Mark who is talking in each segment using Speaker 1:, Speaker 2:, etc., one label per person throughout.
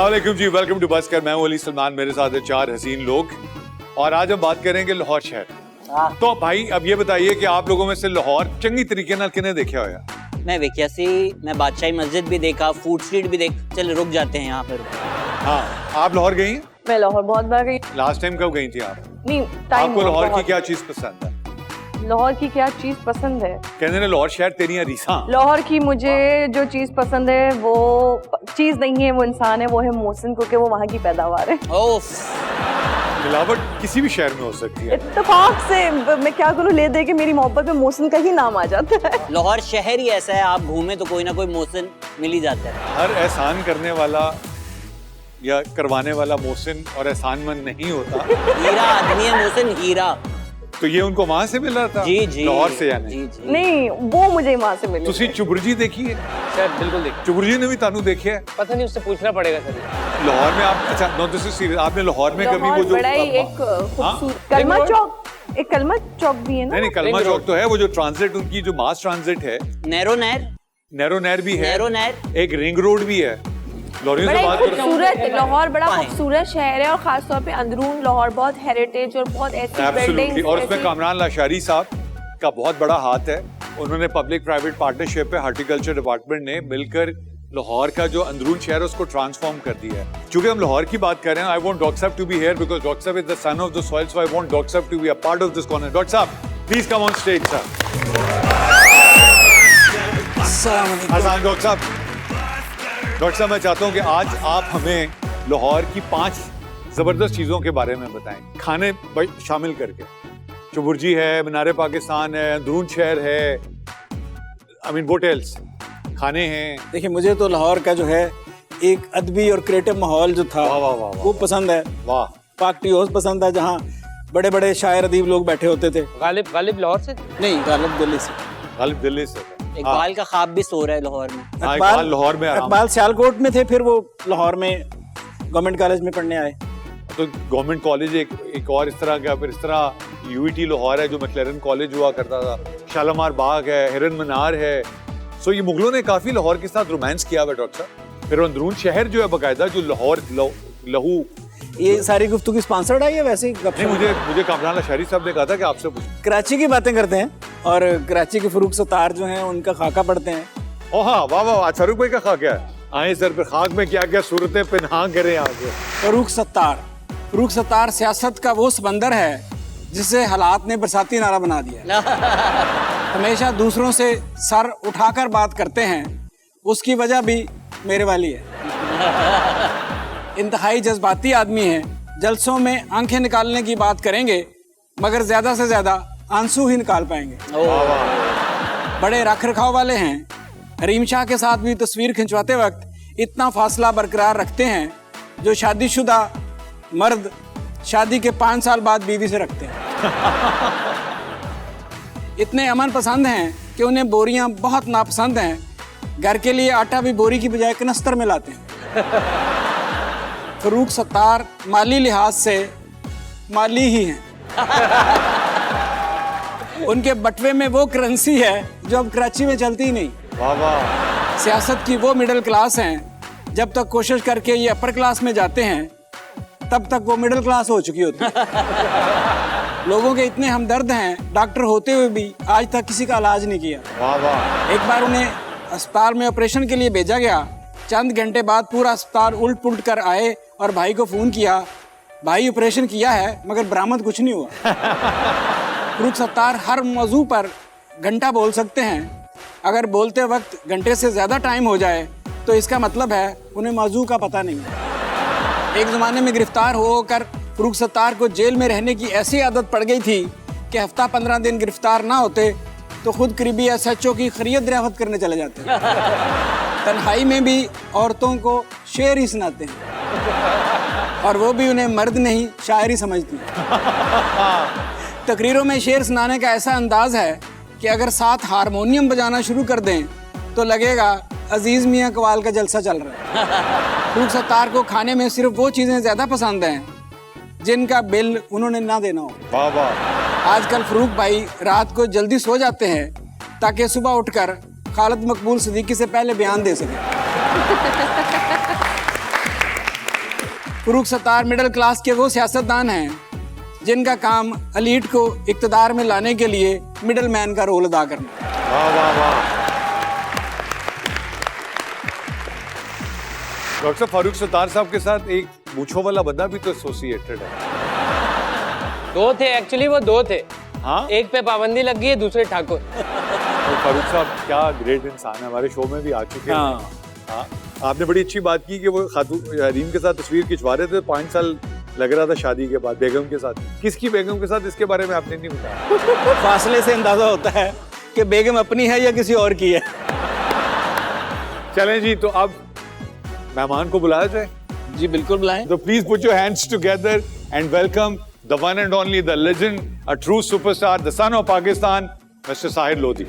Speaker 1: अस्सलाम वालेकुम जी, welcome to बसकर। मैं हूं अली सलमान, मेरे साथ है 4 हसीन लोग और आज हम बात करेंगे लाहौर शहर। तो भाई अब ये बताइए कि आप लोगों में से लाहौर चंगी तरीके नाल किने देखा होया?
Speaker 2: मैं वेख्या सी, मैं बादशाही मस्जिद भी देखा, फूड स्ट्रीट भी देख। चल रुक जाते हैं यहाँ पर।
Speaker 1: हाँ, आप लाहौर गई हैं?
Speaker 3: मैं लाहौर बहुत बार गई।
Speaker 1: लास्ट टाइम कब गई थी आप?
Speaker 3: नहीं, टाइम
Speaker 1: आपको लाहौर की क्या चीज पसंद है?
Speaker 3: लाहौर की क्या चीज पसंद है?
Speaker 1: कहते हैं लाहौर शहर तेरियां रीसा।
Speaker 3: लाहौर की मुझे जो चीज पसंद है वो चीज नहीं है, वो इंसान है, वो है मोहसिन, क्योंकि वो वहाँ की पैदावार है।
Speaker 1: मिलावट किसी भी शहर में हो सकती है।
Speaker 3: इत्तेफाक से मैं क्या करूँ, ले दे के मेरी मोहब्बत में मोहसिन का ही नाम आ जाता है।
Speaker 2: लाहौर शहर ही ऐसा है, आप घूमे तो कोई ना कोई मोहसिन मिल ही जाता है।
Speaker 1: हर एहसान करने वाला या करवाने वाला मोहसिन और एहसानमंद नहीं होता।
Speaker 2: हीरा आदमी है मोहसिन, हीरा।
Speaker 1: तो ये उनको वहां से मिल रहा था?
Speaker 2: जी जी,
Speaker 1: लाहौर से यानी?
Speaker 2: जी जी।
Speaker 3: नहीं, वो मुझे वहाँ से मिले।
Speaker 1: तुसी चुबुरजी देखी है?
Speaker 4: सर बिल्कुल देखिए।
Speaker 1: चुबुरजी ने भी तानू देखे है?
Speaker 4: पता नहीं, उससे पूछना पड़ेगा सर।
Speaker 1: लाहौर में आप, अच्छा नो दिस इज सीरियस, आपने लाहौर में कभी वो जो
Speaker 3: बड़ा ही एक खूबसूरत कलमा चौक, एक कलमा चौक भी है ना?
Speaker 1: नहीं कलमा चौक तो है, वो जो ट्रांजिट उनकी जो मास ट्रांजिट है,
Speaker 2: नैरो नहर
Speaker 1: भी है,
Speaker 2: नैरो नहर,
Speaker 1: एक रिंग रोड भी है। लॉरियों से
Speaker 3: बड़ा
Speaker 1: बात
Speaker 3: खूबसूरत, लाहौर बड़ा
Speaker 2: कहाँ है?
Speaker 3: खूबसूरत शहर है और खासतौर पे अंदरून लाहौर बहुत हेरिटेज और बहुत ऐसी बिल्डिंग्स,
Speaker 1: और उसमें कामरान लाशारी साहब का बहुत बड़ा हाथ है। उन्होंने पब्लिक प्राइवेट पार्टनरशिप पे हॉर्टिकल्चर डिपार्टमेंट ने मिलकर लाहौर का जो अंदरून शहर है उसको ट्रांसफॉर्म कर दिया है। क्योंकि हम लाहौर की बात कर रहे हैं, I want doctor sahab to be here because doctor sahab is the son of the soil, so I want doctor sahab to be a part of this corner. Doctor sahab please come on stage sir. Doctor sahab मैं चाहता हूं कि आज आप हमें लाहौर की 5 जबरदस्त चीजों के बारे में बताएं, खाने शामिल करके। चुबुरजी है, मीनार पाकिस्तान है, अंदरून शहर है, आई मीन होटल्स, खाने हैं।
Speaker 5: देखिए, मुझे तो लाहौर का जो है एक अदबी और क्रिएटिव माहौल जो था
Speaker 1: वाह वाह वाह वाह।
Speaker 5: वो पसंद है।
Speaker 1: वाह।
Speaker 5: पाक टी हाउस पसंद है, जहाँ बड़े बड़े शायर अदीब लोग बैठे होते थे।
Speaker 4: गालिब लाहौर से
Speaker 5: नहीं, गालिब दिल्ली से।
Speaker 1: गालिब दिल्ली से।
Speaker 2: इकबाल का ख्वाब भी सो रहा है लाहौर में।
Speaker 1: इकबाल लाहौर में आराम।
Speaker 5: इकबाल सियालकोट में थे, फिर वो लाहौर में गवर्नमेंट कॉलेज में पढ़ने आए।
Speaker 1: तो गवर्नमेंट कॉलेज एक और इस तरह का, फिर इस तरह यूईटी लाहौर है जो मैक्लेरन कॉलेज हुआ करता था, शालामार बाग है, हिरन मीनार है। सो ये मुगलों ने काफी लाहौर के साथ रोमांस किया हुआ डॉक्टर साहब। फिर अंदरून शहर जो है बकायदा, जो लाहौर लहू।
Speaker 5: ये सारी गुफ्तगू स्पॉन्सर्ड है या वैसे ही
Speaker 1: नहीं, मुझे कामरान लाशारी साहब ने कहा था कि आपसे पूछ।
Speaker 5: कराची की बातें करते हैं और कराची के फरूख सत्तार जो हैं उनका खाका पढ़ते हैं।
Speaker 1: ओ हाँ, वाह वाह, अच्छा रुक भाई का खाक है। आए सर, पे खाक में क्या क्या सूरतें पिन्हा करें आगे।
Speaker 5: फरूख सत्तार सियासत का वो समंदर है जिसे हालात ने बरसाती नाला बना दिया। हमेशा दूसरों से सर उठाकर बात करते हैं, उसकी वजह भी मेरे वाली है। इंतहाई जज्बाती आदमी है, जलसों में आंखें निकालने की बात करेंगे मगर ज्यादा से ज्यादा आंसू ही निकाल पाएंगे। बड़े रख रखाव वाले हैं, हरीम शाह के साथ भी तस्वीर खिंचवाते वक्त इतना फासला बरकरार रखते हैं जो शादीशुदा मर्द शादी के 5 साल बाद बीवी से रखते हैं। इतने अमन पसंद हैं कि उन्हें बोरियां बहुत नापसंद हैं, घर के लिए आटा भी बोरी की बजाय कनस्तर में लाते हैं। फरूख सत्तार माली लिहाज से माली ही हैं। उनके बटवे में वो करेंसी है जो अब कराची में चलती ही नहीं।
Speaker 1: वाह वाह।
Speaker 5: सियासत की वो मिडिल क्लास हैं, जब तक कोशिश करके ये अपर क्लास में जाते हैं तब तक वो मिडिल क्लास हो चुकी होती है। लोगों के इतने हमदर्द हैं, डॉक्टर होते हुए भी आज तक किसी का इलाज नहीं किया।
Speaker 1: वाह वाह।
Speaker 5: एक बार उन्हें अस्पताल में ऑपरेशन के लिए भेजा गया, चंद घंटे बाद पूरा अस्पताल उलट पुलट कर आए और भाई को फोन किया, भाई ऑपरेशन किया है मगर बरामद कुछ नहीं हुआ। फरूख सत्तार हर मौजू पर घंटा बोल सकते हैं, अगर बोलते वक्त घंटे से ज्यादा टाइम हो जाए तो इसका मतलब है उन्हें मौजू का पता नहीं है। एक ज़माने में गिरफ्तार होकर फरूख सत्तार को जेल में रहने की ऐसी आदत पड़ गई थी कि हफ्ता 15 दिन गिरफ्तार ना होते तो खुद करीबी SHO की खरीद दरियाफ्त करने चले जाते हैं। तन्हाई में भी औरतों को शेर ही सुनाते हैं और वो भी उन्हें मर्द नहीं शायर ही समझती हैं। तकरीरों में शेर सुनाने का ऐसा अंदाज है कि अगर साथ हारमोनियम बजाना शुरू कर दें तो लगेगा अजीज मियाँ कवाल का जलसा चल रहा है। फरूख सत्तार को खाने में सिर्फ वो चीज़ें ज़्यादा पसंद हैं जिनका बिल उन्होंने ना देना हो।
Speaker 1: वाह वाह।
Speaker 5: आजकल फरूख भाई रात को जल्दी सो जाते हैं ताकि सुबह उठकर खालिद मकबूल सिद्दीकी से पहले बयान दे सके। फरूक सत्तार मिडिल क्लास के वो सियासतदान हैं जिनका काम एलीट को इक्तदार में लाने के लिए मिडिल मैन का रोल अदा करना।
Speaker 1: वाह वाह वाह। डॉक्टर फारूक सत्तार साहब के साथ एक मूंछों वाला बंदा भी तो एसोसिएटेड है।
Speaker 4: दो थे एक्चुअली, वो दो थे।
Speaker 1: हाँ,
Speaker 4: एक पे पाबंदी लग गई है, दूसरे ठाकुर।
Speaker 1: तो फारूक साहब क्या ग्रेट इंसान है, हमारे शो में भी आ चुके हैं। हाँ, आपने बड़ी अच्छी बात की कि वो खातून रीम के साथ तस्वीर खिंचवा रहे थे, 5 साल लग रहा था शादी के बाद बेगम के साथ। किसकी बेगम के साथ, इसके बारे में आपने नहीं बताया।
Speaker 5: फासले से अंदाजा होता है कि बेगम अपनी है या किसी और की है।
Speaker 1: चलें जी, तो अब मेहमान को बुलाया जाए।
Speaker 5: जी बिल्कुल बुलाएं।
Speaker 1: So please put your hands together and welcome the one and only, the legend, a true superstar, the son of Pakistan, Mr. Sahir Lodi.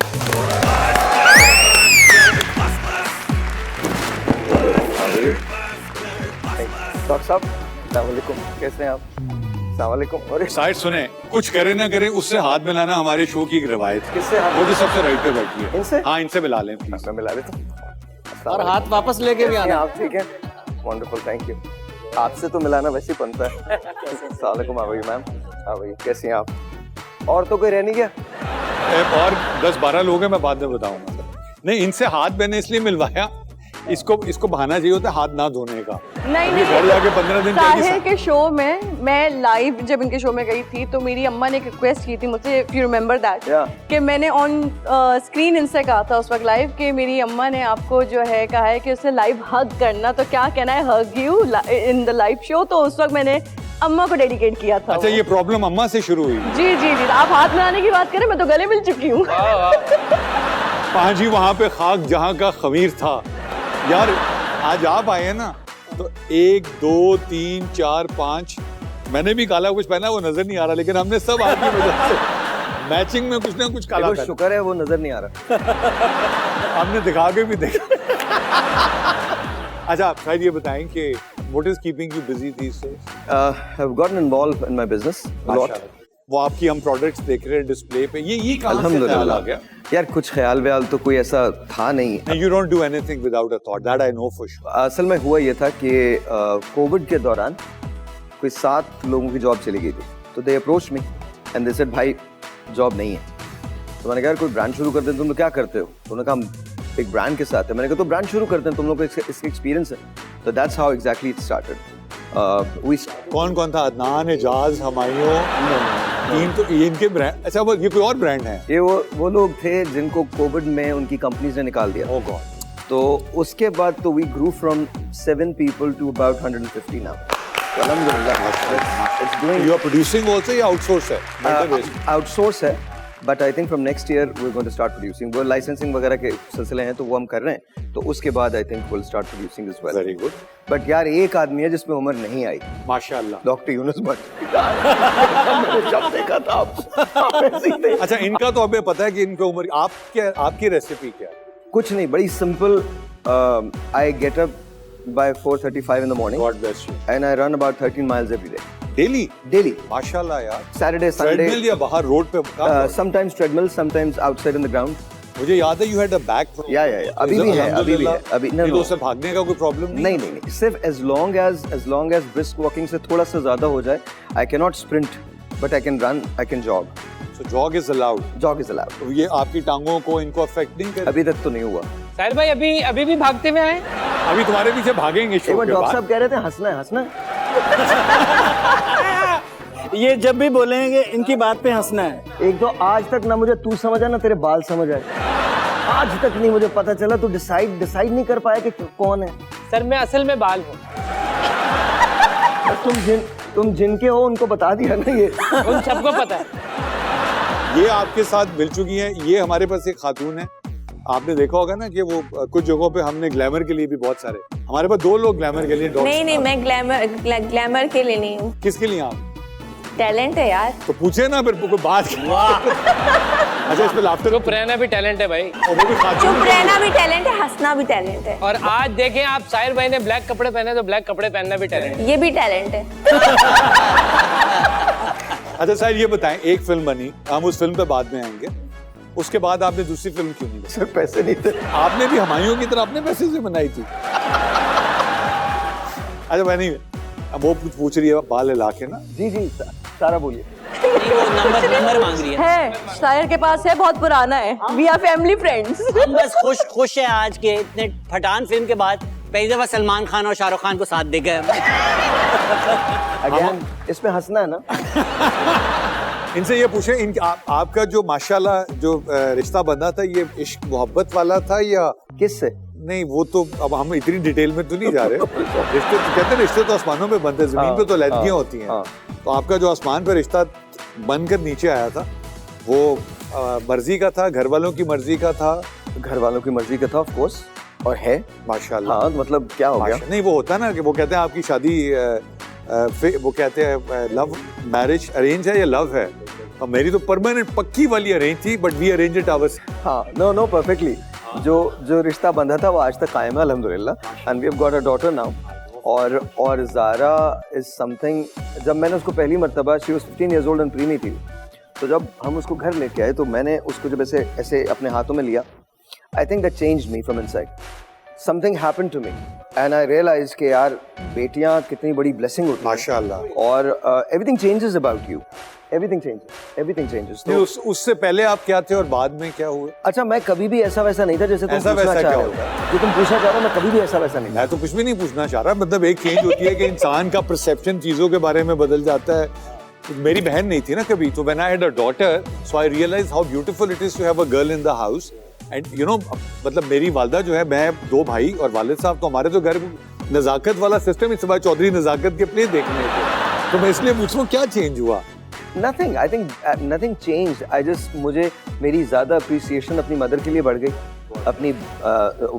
Speaker 6: Doctor साहब, अस्सलाम वालेकुम, कैसे हैं आप? अस्सलाम वालेकुम। और
Speaker 1: साहिर सुने, कुछ करे ना करे उससे हाथ मिलाना हमारे शो की एक रिवायत है।
Speaker 6: किससे हाथ?
Speaker 1: वो जो सबसे राइट पे बैठी है।
Speaker 6: इनसे?
Speaker 1: हाँ, इनसे मिला लें प्लीज।
Speaker 6: मैं मिला लेता हूं।
Speaker 5: और हाथ वापस लेके भी आना।
Speaker 6: आप ठीक हैं? Wonderful, thank you. आपसे तो मिलाना वैसे ही बनता है। अस्सलाम वालेकुम, आ गई मैम, आ गई, कैसी हैं आप? और तो कोई रह नहीं गया?
Speaker 1: और 10-12 लोग हैं, मैं बाद में बताऊंगा। नहीं, इनसे हाथ मैंने इसलिए मिलवाया, इसको बहाना चाहिए होता है हाथ ना धोने का।
Speaker 3: नहीं
Speaker 1: घर जाके 15 दिन
Speaker 3: साहिर के शो में मैं लाइव जब इनके शो में गई थी तो मेरी अम्मा ने एक रिक्वेस्ट की थी मुझसे, इफ यू रिमेंबर दैट, कि मैंने ऑन स्क्रीन इनसे कहा था उस वक्त लाइव कि मेरी अम्मा ने आपको जो है कहा है कि उसे लाइव हग करना, तो क्या कहना है hug you in the live show. तो उस वक्त मैंने अम्मा को डेडिकेट किया था।
Speaker 1: अच्छा, ये प्रॉब्लम अम्मा से शुरू हुई?
Speaker 3: जी जी जी, आप हाथ मिलाने की बात करें, मैं तो गले मिल चुकी हूँ।
Speaker 1: हाँ जी, वहां पे खाक जहां का खमीर था। यार आज आप आए हैं ना, तो 1 2 3 4 5, मैंने भी काला कुछ पहना, वो नजर नहीं आ रहा, लेकिन हमने सब आपकी वजह से मैचिंग में कुछ ना कुछ काला पहना।
Speaker 6: शुक्र है वो नजर नहीं आ रहा।
Speaker 1: हमने दिखा के भी देखा। अच्छा, आप शायद ये बताएं कि what is keeping you busy these days?
Speaker 6: I've gotten involved in my business a lot.
Speaker 1: वो आपकी हम प्रोडक्ट्स देख रहे हैं डिस्प्ले पे, ये कहाँ से ख्याल आ
Speaker 6: अल्हम्दुलिल्लाह
Speaker 1: गया?
Speaker 6: यार कुछ ख्याल व्याल तो कोई ऐसा था नहीं।
Speaker 1: You don't do anything without a thought, that I know for sure.
Speaker 6: असल में हुआ ये था कि कोविड के दौरान कोई 7 लोगों की जॉब चली गई थी, तो they approach me and they said भाई जॉब नहीं है। तो मैंने कहा यार कोई ब्रांड शुरू करते हैं, तुम लोग क्या करते हो? तो उन्होंने कहा एक ब्रांड के साथ है। मैंने कहा तो ब्रांड शुरू करते हैं, तुम लोग को इसका एक्सपीरियंस है। तो that's how exactly it started.
Speaker 1: कौन था? अदनान, एजाज, हमायूं, तीन तो ये इनके ब्रांड। अच्छा, वो ये कोई और ब्रांड है?
Speaker 6: ये वो लोग थे जिनको कोविड में उनकी कंपनीज ने निकाल दिया।
Speaker 1: Oh God.
Speaker 6: तो उसके बाद तो we grew from 7 people to about 150 now. अल्हम्दुलिल्लाह, it's doing
Speaker 1: You are producing also या आउटसोर्स है?
Speaker 6: आउटसोर्स है, but I think from next year we are going to start producing. वो लाइसेंसिंग वगैरह के सिलसिले हैं तो वो हम कर रहे हैं, तो उसके बाद I think will start producing as well.
Speaker 1: Very good.
Speaker 6: But यार एक आदमी है जिसमें उम्र नहीं आई,
Speaker 1: माशाल्लाह।
Speaker 6: डॉक्टर यूनुस भट्ट। मैंने जब देखा था आप सीधे।
Speaker 1: अच्छा, इनका तो हमें पता है कि इनकी उम्र, आपकी रेसिपी क्या है?
Speaker 6: कुछ नहीं, बड़ी simple. I get up by 4:35 in the morning.
Speaker 1: God bless you.
Speaker 6: And I run about 13 miles every day.
Speaker 1: Daily? माशाल्लाह यार।
Speaker 6: Saturday, Sunday.
Speaker 1: Treadmill या बाहर रोड पे?
Speaker 6: Sometimes treadmill, sometimes outside in the ground.
Speaker 1: मुझे याद है you had a back problem.
Speaker 6: Yeah. अभी भी है, अभी भी है। अभी
Speaker 1: no. उससे भागने का कोई प्रॉब्लम
Speaker 6: नहीं। सिर्फ as long as brisk walking से थोड़ा सा ज्यादा हो जाए, I cannot sprint, but I can run, I can jog.
Speaker 1: So jog is allowed.
Speaker 6: Jog is allowed.
Speaker 1: तो ये आपकी टांगों को इनको अफेक्ट नहीं कर?
Speaker 6: अभी तक तो नहीं हुआ।
Speaker 4: साहिर भाई अभी भी भागते हुए आए?
Speaker 1: अभी तुम्हारे पीछे भागेंगे शो के बाद।
Speaker 6: डॉक्टर साहब कह रहे थे हंसना है।
Speaker 5: ये जब भी बोलेंगे इनकी बात पे हंसना है।
Speaker 6: एक तो आज तक ना मुझे तू समझ आया ना तेरे बाल समझ आए। आज तक नहीं मुझे पता चला, तू डिसाइड नहीं कर पाया कि कौन है।
Speaker 4: सर मैं असल में बाल हूँ।
Speaker 6: तुम जिनके हो उनको बता दिया ना, ये
Speaker 4: उन सबको पता है।
Speaker 1: ये आपके साथ मिल चुकी हैं। ये हमारे पास एक खातून है, आपने देखा होगा ना कि वो कुछ जगहों पे हमने ग्लैमर के लिए भी बहुत सारे, हमारे पास 2 लोग ग्लैमर के लिए।
Speaker 7: नहीं मैं ग्लैमर के लिए नहीं हूँ।
Speaker 1: किसके लिए आप?
Speaker 7: टैलेंट है यार।
Speaker 1: तो पूछे ना फिर कोई बात। अच्छा, इस पे लाफ्टर।
Speaker 4: चुप रहना भी टैलेंट है भाई।
Speaker 7: चुप रहना भी टैलेंट है, हंसना भी टैलेंट है।
Speaker 4: और आज देखें आप, साहिर भाई ने ब्लैक कपड़े पहने तो ब्लैक कपड़े पहनना भी टैलेंट है।
Speaker 7: ये भी टैलेंट है।
Speaker 1: अच्छा साहिर, ये बताएं, एक फिल्म बनी, हम उस फिल्म पे बाद में आएंगे, उसके बाद आपने दूसरी फिल्म क्यों नहीं बनाई?
Speaker 6: सर पैसे नहीं थे।
Speaker 1: आपने भी हमायूं की तरह अपने पैसे से बनाई थी। अच्छा, मैं नहीं, अब वो पूछ रही है बाल हिला के ना।
Speaker 6: जी जी सारा बोलिए।
Speaker 2: नहीं, वो नंबर मांग रही है।
Speaker 3: शायर के पास है, बहुत पुराना है। We are family friends.
Speaker 2: हम बस खुश है आज के इतने पठान फिल्म के बाद पहली दफा सलमान खान और शाहरुख खान को साथ दे गए।
Speaker 6: अगेन इसमें हंसना है ना।
Speaker 1: इनसे ये पूछें आपका जो माशाल्लाह जो रिश्ता बंधा था, ये इश्क मोहब्बत वाला था या
Speaker 6: किससे?
Speaker 1: नहीं वो तो अब हम इतनी डिटेल में तो नहीं जा रहे। रिश्ते तो कहते हैं, रिश्ते तो आसमानों में बनते हैं, जमीन पे तो लहदगियां होती हैं। तो आपका जो आसमान पर रिश्ता बनकर नीचे आया था, वो मर्जी का था, घर वालों की मर्जी का था?
Speaker 6: घर वालों की मर्जी का था ऑफ कोर्स, और है
Speaker 1: माशाल्लाह।
Speaker 6: हाँ मतलब क्या हो गया?
Speaker 1: नहीं वो होता है ना कि वो कहते हैं आपकी शादी वो कहते हैं लव मैरिज अरेंज है या लव है, और मेरी तो परमानेंट पक्की वाली अरेंज थी, but we arrange it ours.
Speaker 6: हाँ नो परफेक्टली। जो रिश्ता बंधा था वो आज तक कायम है अल्हम्दुलिल्लाह, and we have got a daughter now. और ज़ारा इज समथिंग, जब मैंने उसको पहली मर्तबा, she was 15 years old and preemie थी, तो जब हम उसको घर लेके आए तो मैंने उसको जब ऐसे अपने हाथों में लिया, I think that changed me from inside. Something happened to me and I realise कि यार बेटियां कितनी बड़ी ब्लेसिंग होती हैं
Speaker 1: माशाल्लाह,
Speaker 6: और everything changes about you, everything changes.
Speaker 1: तो उससे पहले आप क्या थे और बाद में क्या हुए?
Speaker 6: अच्छा, मैं कभी भी ऐसा वैसा नहीं था जैसे तुम
Speaker 1: ऐसा
Speaker 6: पूछना
Speaker 1: वैसा
Speaker 6: चाह
Speaker 1: क्या
Speaker 6: रहे हो।
Speaker 1: होता है?
Speaker 6: जो तुम पूछना चाह रहे हो, मैं कभी भी ऐसा वैसा नहीं।
Speaker 1: मैं तो कुछ भी नहीं पूछना चाह रहा, मतलब एक चेंज होती है कि इंसान का परसेप्शन चीजों के बारे में बदल जाता है। मेरी बहन नहीं थी ना कभी, तो when I had a daughter, so I realise how beautiful it is to have a girl in the house. And you know, मतलब मेरी वालदा जो है, मैं 2 भाई और वालिद साहब, तो हमारे तो घर नजाकत वाला सिस्टम, इस बार चौधरी नजाकत के प्ले देखने थे, तो मैं इसलिए पूछ रहा हूँ क्या चेंज हुआ?
Speaker 6: Nothing, I think nothing changed. I just, मुझे मेरी ज़्यादा अप्रिसिएशन अपनी मदर के लिए बढ़ गई, अपनी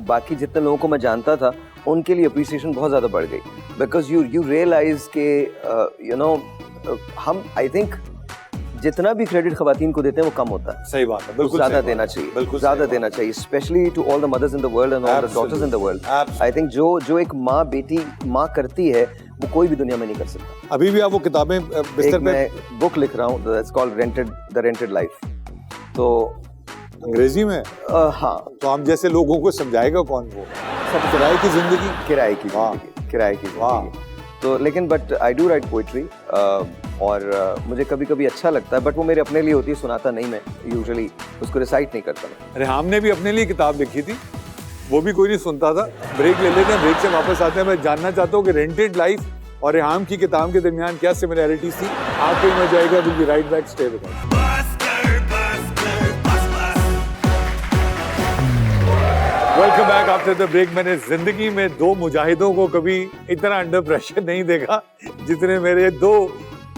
Speaker 6: बाकी जितने लोगों को मैं जानता था उनके लिए अप्रिसिएशन बहुत ज़्यादा बढ़ गई, बिकॉज यू रियलाइज के यू नो हम, आई थिंक जितना भी क्रेडिट खवातीन को देते हैं वो कम होता है।
Speaker 1: सही बात है, बिल्कुल
Speaker 6: ज़्यादा देना चाहिए, बिल्कुल ज़्यादा देना चाहिए, specially to all the mothers in the world and all the daughters in the world. I think जो एक माँ बेटी माँ करती है वो कोई भी दुनिया में नहीं कर सकता।
Speaker 1: अभी भी आप वो किताबें बिस्तर पे?
Speaker 6: मैं बुक लिख रहा हूँ, it's called the rented life. तो
Speaker 1: अंग्रेजी में?
Speaker 6: हाँ।
Speaker 1: तो हम जैसे लोगों को समझाएगा कौन? वो सब किराए की जिंदगी,
Speaker 6: किराए की जिंदगी। तो लेकिन but I do right poetry, और मुझे कभी कभी अच्छा लगता है, बट वो मेरे अपने लिए होती है, सुनाता नहीं मैं यूजुअली, उसको रिसाइट नहीं करता मैं।
Speaker 1: रेहाम ने भी अपने लिए किताब लिखी थी, वो भी कोई नहीं सुनता था। ब्रेक ले लेते हैं, ब्रेक से वापस आते हैं। मैं जानना चाहता हूँ कि रेंटेड लाइफ और रेहाम की किताब के दरमियान क्या सिमिलैरिटीज थी। आपको ही मजा आएगा। Will be right back, stay with us. Welcome back after the break. मैंने जिंदगी में 2 मुजाहिदों को कभी इतना अंडर प्रेशर नहीं देखा जितने मेरे 2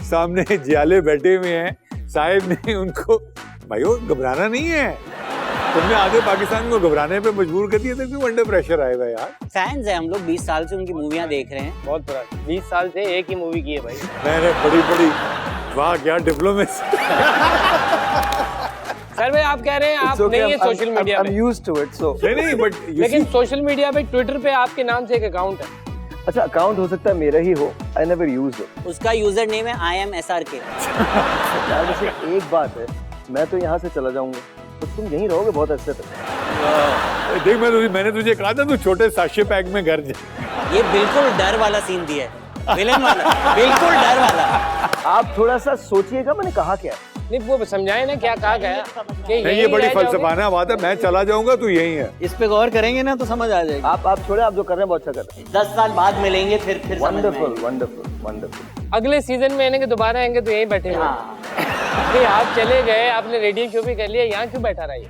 Speaker 1: सामने जियाले बैठे हुए हैं। साहिब ने उनको, भाइयों घबराना नहीं है, तुमने आधे पाकिस्तान को घबराने पे मजबूर कर दिया, तो क्यों अंडर प्रेशर आएगा यार?
Speaker 2: फैंस हैं हम लोग, 20 साल से उनकी मूवियां देख रहे हैं।
Speaker 4: बहुत पुरानी, 20 साल से एक ही मूवी की है भाई
Speaker 1: मैंने बड़ी वाह क्या डिप्लोमेसी।
Speaker 4: सर भाई आप कह रहे हैं आप नहीं है सोशल मीडिया पे।
Speaker 6: I'm used to it, so
Speaker 1: नहीं बट
Speaker 4: लेकिन सोशल मीडिया पे ट्विटर पे आपके नाम से एक अकाउंट है।
Speaker 6: अच्छा, अकाउंट हो सकता है मेरा ही हो, आई नेवर यूज्ड इट।
Speaker 2: उसका यूजर नेम है IMSRK।
Speaker 6: यार वैसे एक बात है, मैं तो यहाँ से चला जाऊंगा तो तुम यहीं रहोगे बहुत अच्छे तक।
Speaker 1: देख मैंने तुझे कहा था तू छोटे साशे पैक में घर जा।
Speaker 2: ये बिल्कुल डर वाला सीन दिया है, विलेन वाला, बिल्कुल डर वाला।
Speaker 6: आप थोड़ा सा सोचिएगा मैंने कहा क्या।
Speaker 4: नहीं वो समझाए ना क्या कहा गया कि
Speaker 1: नहीं ये बड़ी फलसफाना बात है, मैं चला जाऊंगा तू यही है।
Speaker 2: इस पे गौर करेंगे ना तो समझ आ जाएगा।
Speaker 6: आप छोड़े, आप जो कर रहे हैं बहुत अच्छा कर रहे हैं।
Speaker 2: 10 साल बाद मिलेंगे फिर समझ में
Speaker 6: वंडरफुल
Speaker 2: आएगा।
Speaker 6: Wonderful wonderful.
Speaker 4: अगले सीजन में आएंगे, दोबारा आएंगे तो यहीं बैठे हैं। कि आप चले गए, आपने रेडियो शो भी कर लिया, यहाँ क्यों बैठा रहिए?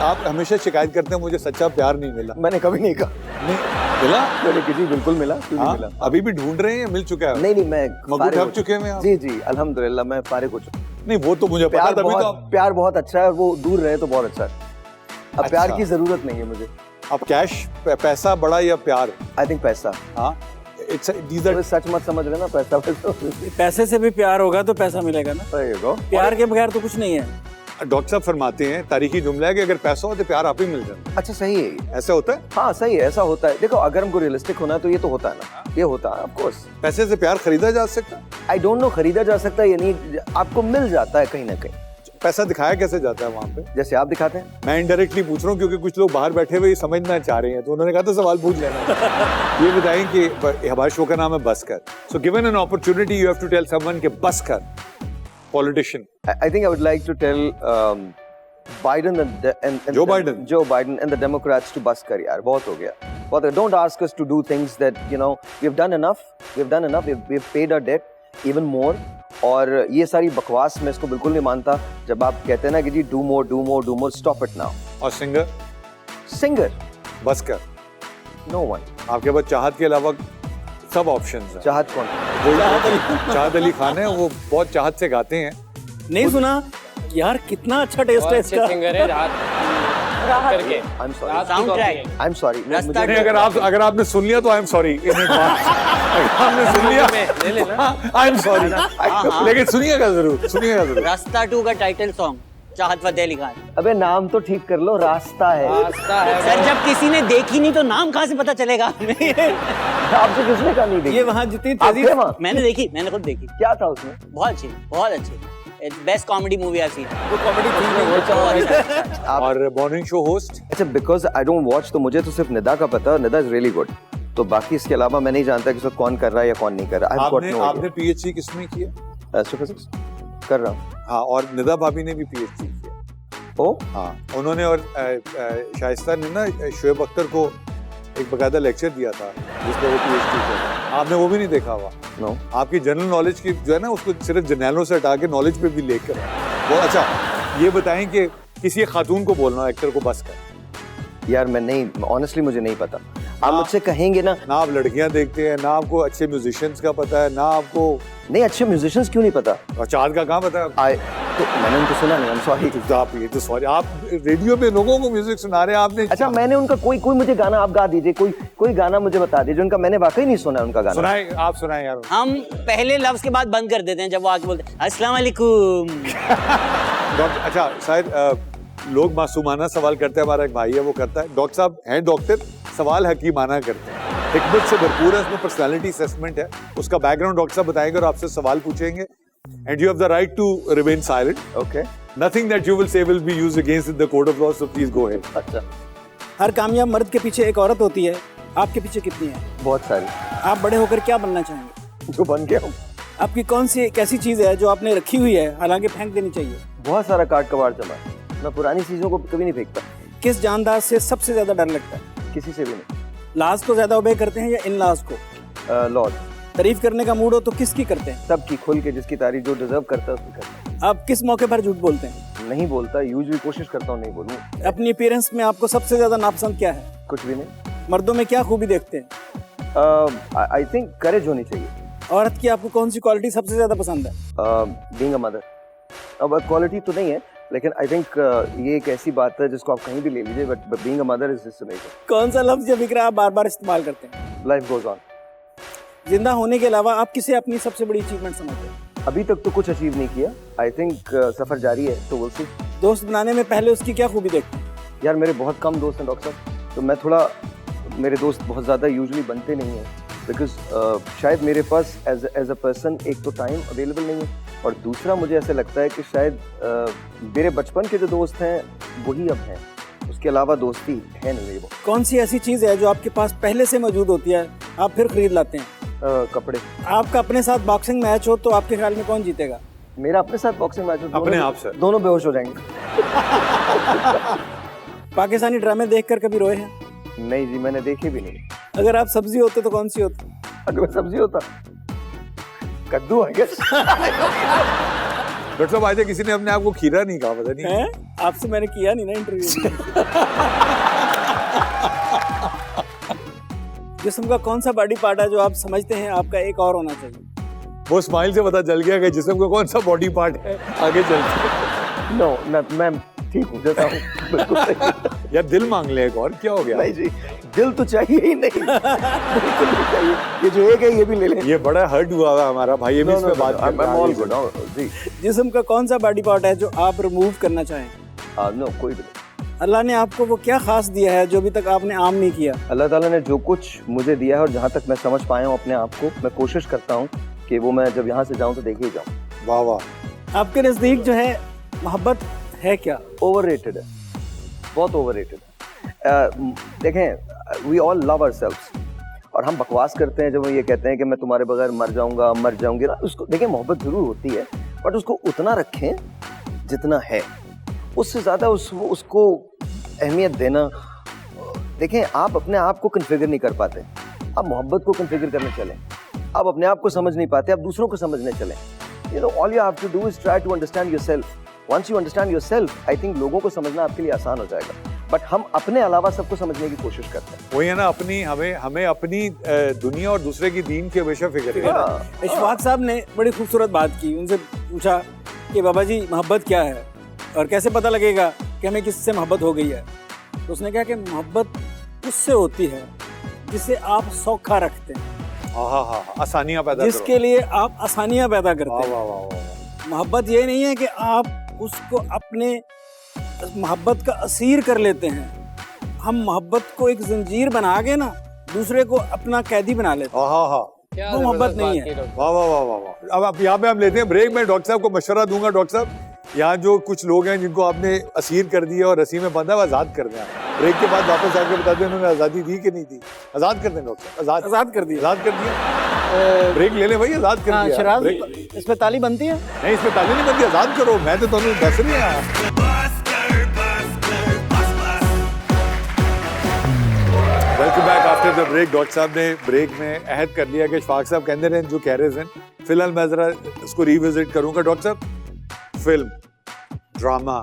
Speaker 1: आप हमेशा शिकायत करते हैं मुझे सच्चा प्यार नहीं मिला।
Speaker 6: मैंने कभी नहीं कहा।
Speaker 1: नहीं मिला?
Speaker 6: मैंने किसी बिल्कुल मिला, क्यों नहीं मिला।
Speaker 1: अभी भी ढूंढ रहे हैं, मिल चुका है?
Speaker 6: नहीं मैं
Speaker 1: मगू ठग चुके हैं आप?
Speaker 6: जी जी अल्हम्दुलिल्लाह मैं फारिग हो चुका।
Speaker 1: नहीं वो तो मुझे पता, तभी तो
Speaker 6: प्यार बहुत अच्छा है, वो दूर रहे तो बहुत अच्छा है। अब प्यार
Speaker 1: अच्छा।
Speaker 6: की जरूरत नहीं है मुझे।
Speaker 1: अब कैश पैसा बड़ा या प्यार?
Speaker 6: आई थिंक पैसा।
Speaker 1: हाँ इट्स दीस आर
Speaker 6: सच मत समझ लेना, पैसा
Speaker 5: पैसे से भी प्यार होगा तो पैसा मिलेगा ना। प्यार के बगैर तो कुछ नहीं है।
Speaker 1: डॉक्टर साहब फरमाते हैं, तारीखी जुमला है कि अगर पैसा हो तो प्यार आप ही मिल जाए।
Speaker 6: अच्छा सही है ये।
Speaker 1: ऐसा होता है?
Speaker 6: हाँ सही है, ऐसा होता है। देखो अगर हमको रियलिस्टिक होना है तो ये तो होता है ना, ये होता है ऑफ कोर्स।
Speaker 1: पैसे से प्यार खरीदा जा सकता है?
Speaker 6: आई डोंट नो खरीदा जा सकता है या नहीं, आपको मिल जाता है कहीं ना कहीं।
Speaker 1: पैसा दिखाया कैसे जाता है वहाँ पे?
Speaker 6: जैसे आप दिखाते हैं।
Speaker 1: मैं इनडायरेक्टली पूछ रहा हूँ क्योंकि कुछ लोग बाहर बैठे हुए ये समझना चाह रहे हैं, तो उन्होंने कहा था सवाल पूछ लेना। ये बताएं कि हमारे शो का नाम है बस कर। So given an opportunity, you have to tell someone कि बस कर, politician.
Speaker 6: I think I would like to tell Biden and
Speaker 1: Joe Biden.
Speaker 6: Joe Biden and the Democrats to bus kar yaar, बहुत हो गया। But don't ask us to do things that we've done enough. We've paid our debt even more. और ये सारी बकवास मैं इसको बिल्कुल नहीं मानता। जब आप कहते हैं ना कि जी do more, stop it now.
Speaker 1: और singer बस कर।
Speaker 6: No one.
Speaker 1: आपके पास चाहत के अलावा सब ऑप्शंस हैं।
Speaker 6: चाहत कौन?
Speaker 1: चाहत अली खान है, वो बहुत चाहत से गाते हैं।
Speaker 5: नहीं सुना यार, कितना अच्छा टेस्ट है
Speaker 4: अच्छे
Speaker 5: इसका।
Speaker 4: सिंगर है राहत करके।
Speaker 6: I'm sorry.
Speaker 2: Sound track
Speaker 6: I'm sorry.
Speaker 2: रास्ता
Speaker 1: नहीं, अगर आपने सुन लिया तो आई एम सॉरी। आपने सुन लिया,
Speaker 4: ले लेना।
Speaker 1: I am sorry. लेकिन सुनिएगा जरूर।
Speaker 2: रास्ता 2 का टाइटल सॉन्ग चाहत फतेह अली खान।
Speaker 6: अबे नाम तो ठीक कर लो, रास्ता है।
Speaker 4: रास्ता है
Speaker 2: सर जब किसी ने देखी नहीं तो नाम कहाँ से पता चलेगा?
Speaker 6: आपसे किसने कहा नहीं देखी?
Speaker 5: ये वहाँ जितनी
Speaker 6: आप
Speaker 5: तेजी
Speaker 6: थे वहाँ?
Speaker 2: मैंने खुद देखी।
Speaker 6: क्या था उसमें?
Speaker 2: बहुत अच्छी। बेस्ट कॉमेडी मूवी आई सी।
Speaker 5: वो कॉमेडी थी।
Speaker 1: और मॉर्निंग शो होस्ट
Speaker 6: अच्छा, बिकॉज आई डोंट वॉच, तो मुझे तो सिर्फ निदा का पता। Nida is really good. तो बाकी इसके अलावा मैं नहीं जानता कि इसको कौन कर रहा है या कौन नहीं कर रहा।
Speaker 1: आपने पीएचडी किसमें किया?
Speaker 6: एस्ट्रोफिजिक्स कर रहा हूँ।
Speaker 1: हाँ, और निदा भाभी ने भी पीएचडी किया।
Speaker 6: ओ
Speaker 1: हाँ, उन्होंने और शाइस्ता ने ना शोएब अख्तर को एक बकायदा लेक्चर दिया था जिसमें वो पीएचडी कर रहा है। आपने वो भी नहीं देखा हुआ?
Speaker 6: नो।
Speaker 1: आपकी जनरल नॉलेज की जो है ना, उसको सिर्फ जर्नैलों से हटा के नॉलेज पे भी लेकर बहुत अच्छा। ये बताएं कि किसी खातून को बोलना एक्टर को बस कर।
Speaker 6: यार मैं नहीं, ऑनेस्टली मुझे नहीं पता। आप मुझसे कहेंगे ना
Speaker 1: आप लड़कियां देखते हैं ना, आपको अच्छे म्यूजिशियंस का पता है ना, आपको
Speaker 6: नहीं अच्छे म्यूजिशियंस क्यों नहीं पता?
Speaker 1: और चाँद का कहाँ पता है?
Speaker 6: तो मैंने उनको सुना नहीं।
Speaker 1: सॉरी, आप रेडियो पे लोगों को म्यूजिक सुना रहे हैं आपने।
Speaker 6: अच्छा, मैंने उनका कोई मुझे गाना आप गा दीजिए, कोई गाना मुझे बता दीजिए उनका। मैंने वाकई नहीं सुना उनका गाना।
Speaker 1: सुनाए, आप सुनाए यार।
Speaker 2: हम पहले लफ्ज के बाद बंद कर देते हैं जब वो आके बोलते हैं अस्सलाम वालेकुम।
Speaker 1: अच्छा, शायद लोग मासूमाना सवाल करते हैं। हमारा एक भाई है, वो करता है। डॉक्टर साहब हैं डॉक्टर, सवाल हकीमाना करते हैं, हिकमत से भरपूर है, उसमें पर्सनालिटी असेसमेंट है। उसका बैकग्राउंड डॉक्टर साहब बताएंगे और आपसे सवाल पूछेंगे। And you have the right to remain silent.
Speaker 6: Okay.
Speaker 1: Nothing that you will say will be used against in the court of law, so please go ahead.
Speaker 6: अच्छा,
Speaker 5: हर कामयाब मर्द के पीछे एक औरत होती है। आपके पीछे कितनी है?
Speaker 6: बहुत सारी।
Speaker 5: आप बड़े होकर क्या बनना चाहेंगे?
Speaker 6: जो बन गया हूँ।
Speaker 5: आपकी कौन सी एक ऐसी चीज है जो आपने रखी हुई है हालांकि फेंक देनी चाहिए?
Speaker 6: बहुत सारा काट कबाड़ जमा है। मैं पुरानी चीजों को कभी नहीं फेंकता।
Speaker 5: किस जानदार से सबसे ज्यादा डर लगता है?
Speaker 6: किसी से भी नहीं।
Speaker 5: लाज को ज्यादा ओबे करते हैं या इन लाज को?
Speaker 6: लॉर्ड।
Speaker 5: तारीफ करने का मूड हो तो किसकी करते हैं?
Speaker 6: सबकी, खुल के, जिसकी तारीफ जो डिजर्व करता है उसकी करता है।
Speaker 5: आप किस मौके पर झूठ बोलते हैं?
Speaker 6: नहीं बोलता, यूजुअली कोशिश करता हूँ नहीं बोलूँ।
Speaker 5: अपनी अपीयरेंस में आपको सबसे ज्यादा नापसंद क्या है?
Speaker 6: कुछ भी नहीं।
Speaker 5: मर्दों में क्या खूबी देखते हैं?
Speaker 6: आई थिंक करेज होनी चाहिए।
Speaker 5: औरत की आपको कौन सी क्वालिटी सबसे ज्यादा पसंद है?
Speaker 6: Being a mother. अब क्वालिटी तो नहीं है, लेकिन आई थिंक ये एक ऐसी बात है जिसको आप कहीं भी ले लीजिए, but being a mother is just amazing.
Speaker 5: कौन सा लफ्ज या फिक्रा आप बार बार इस्तेमाल करते हैं?
Speaker 6: Life goes on.
Speaker 5: जिंदा होने के अलावा आप किसे अपनी सबसे बड़ी अचीवमेंट समझते हैं?
Speaker 6: अभी तक तो कुछ अचीव नहीं किया। आई थिंक सफर जारी है, तो विल सी।
Speaker 5: दोस्त बनाने में पहले उसकी क्या खूबी देखते हैं?
Speaker 6: यार मेरे बहुत कम दोस्त हैं डॉक्टर साहब, तो मैं थोड़ा, मेरे दोस्त बहुत ज़्यादा यूजुअली बनते नहीं हैं, बिकॉज शायद मेरे पास एज अ पर्सन एक तो टाइम अवेलेबल नहीं है, और दूसरा मुझे ऐसा लगता है कि शायद मेरे बचपन के जो दोस्त हैं वही अब हैं, उसके अलावा दोस्ती है नहीं मेरी।
Speaker 5: कौन सी ऐसी चीज़ है जो आपके पास पहले से मौजूद होती है, आप फिर खरीद लाते हैं?
Speaker 6: कपड़े।
Speaker 5: आपका अपने साथ बॉक्सिंग मैच हो तो आपके ख्याल में कौन जीतेगा?
Speaker 6: मेरा अपने साथ बॉक्सिंग मैच हो,
Speaker 1: अपने आप से
Speaker 6: दोनों बेहोश हो जाएंगे।
Speaker 5: पाकिस्तानी ड्रामे देखकर कभी रोए हैं?
Speaker 6: नहीं जी, मैंने देखे भी नहीं।
Speaker 5: अगर आप सब्जी होते तो कौन सी होती?
Speaker 6: अगर मैं सब्जी होता, कद्दू आई गेस।
Speaker 1: डॉक्टर साहब, आज किसी ने अपने आप को खीरा नहीं कहा, पता नहीं
Speaker 5: है? आपसे मैंने किया नहीं ना इंटरव्यू। जिस्म का कौन सा बॉडी पार्ट है जो आप समझते हैं आपका एक और होना चाहिए?
Speaker 1: वो स्माइल से पता चल गया कि जिस्म का कौन सा बॉडी पार्ट है। आगे चलते।
Speaker 6: नो, मैं ठीक हूँ जैसा हूँ, बिल्कुल सही।
Speaker 1: यार दिल मांग ले एक और, क्या हो गया?
Speaker 6: नहीं जी, दिल तो चाहिए ही नहीं। बिल्कुल नहीं चाहिए। ये जो एक है ये भी ले लें।
Speaker 1: ये बड़ा हर्ट हुआ है हमारा भाई, ये भी इस पे बात कर रहा है।
Speaker 6: जी।
Speaker 5: जिस्म का कौन सा बॉडी पार्ट है जो आप रिमूव करना चाहें?
Speaker 6: नो, कोई भी नहीं।
Speaker 5: अल्लाह ने आपको वो क्या खास दिया है जो अभी तक आपने आम नहीं किया?
Speaker 6: अल्लाह ताला ने जो कुछ मुझे दिया है और जहाँ तक मैं समझ पाया हूँ अपने आप को, मैं कोशिश करता हूँ कि वो मैं जब यहाँ से जाऊँ तो देखे ही जाऊँ।
Speaker 1: वाह वाह।
Speaker 5: आपके नज़दीक जो है मोहब्बत है क्या?
Speaker 6: ओवररेटेड है, बहुत ओवररेटेड है। देखें, वी ऑल लव आवरसेल्व्स, और हम बकवास करते हैं जब हम ये कहते हैं कि मैं तुम्हारे बगैर मर जाऊंगा, मर जाऊंगी ना। उसको देखें, मोहब्बत जरूर होती है, बट उसको उतना रखें जितना है, उससे ज़्यादा उसको अहमियत देना। देखें, आप अपने आप को कन्फिगर नहीं कर पाते, आप मोहब्बत को कन्फिगर करने चलें। आप अपने आप को समझ नहीं पाते, आप दूसरों को समझने चलें। You know, all you have to do is try to understand yourself. Once you understand yourself, I think लोगों को समझना आपके लिए आसान हो जाएगा। बट हम अपने अलावा सबको समझने की कोशिश करते हैं।
Speaker 1: वही है ना, हमें अपनी दुनिया और दूसरे की दीन की हमेशा फिक्र है।
Speaker 5: इशफाक साहब ने बड़ी खूबसूरत बात की। उनसे पूछा कि बाबा जी मोहब्बत क्या है और कैसे पता लगेगा कि हमें किससे मोहब्बत हो गई है? तो उसने कहा कि मोहब्बत उससे होती है जिसे आप सौखा रखते हैं,
Speaker 1: आसानियां पैदा
Speaker 5: जिसके लिए आप आसानियां पैदा करते हैं। मोहब्बत ये नहीं है कि आप उसको अपने मोहब्बत का असीर कर लेते हैं। हम मोहब्बत को एक जंजीर बना के ना दूसरे को अपना कैदी बना लेते हैं। वो मोहब्बत नहीं है।
Speaker 1: वाह वाह वाह वाह वाह। अब यहाँ पे हम लेते हैं ब्रेक में। डॉक्टर साहब को मशवरा दूंगा। डॉक्टर साहब, यहाँ जो कुछ लोग हैं जिनको आपने असीर कर दिया और रस्सी में बंधा, आजाद कर दिया। ब्रेक के बाद वापस आके बता दें उन्होंने आजादी दी कि नहीं दी। आजाद कर दें डॉक्टर साहब।
Speaker 5: आजाद कर दिया।
Speaker 1: आजाद कर दिया। ब्रेक ले लें भाई, आजाद कर दिया।
Speaker 5: शराब इसमें ताली बनती है?
Speaker 1: नहीं, इसमें ताली नहीं बनती। आजाद करो, मैं तो तुम्हें दस नहीं आया। Welcome back after the break. Doctor साहब ने ब्रेक में अहद कर लिया कि इशफाक साहब कहते रहे जो कह रहे हैं। फिलहाल मैं जरा इसको रिविजिट करूंगा। डॉक्टर साहब, film, drama,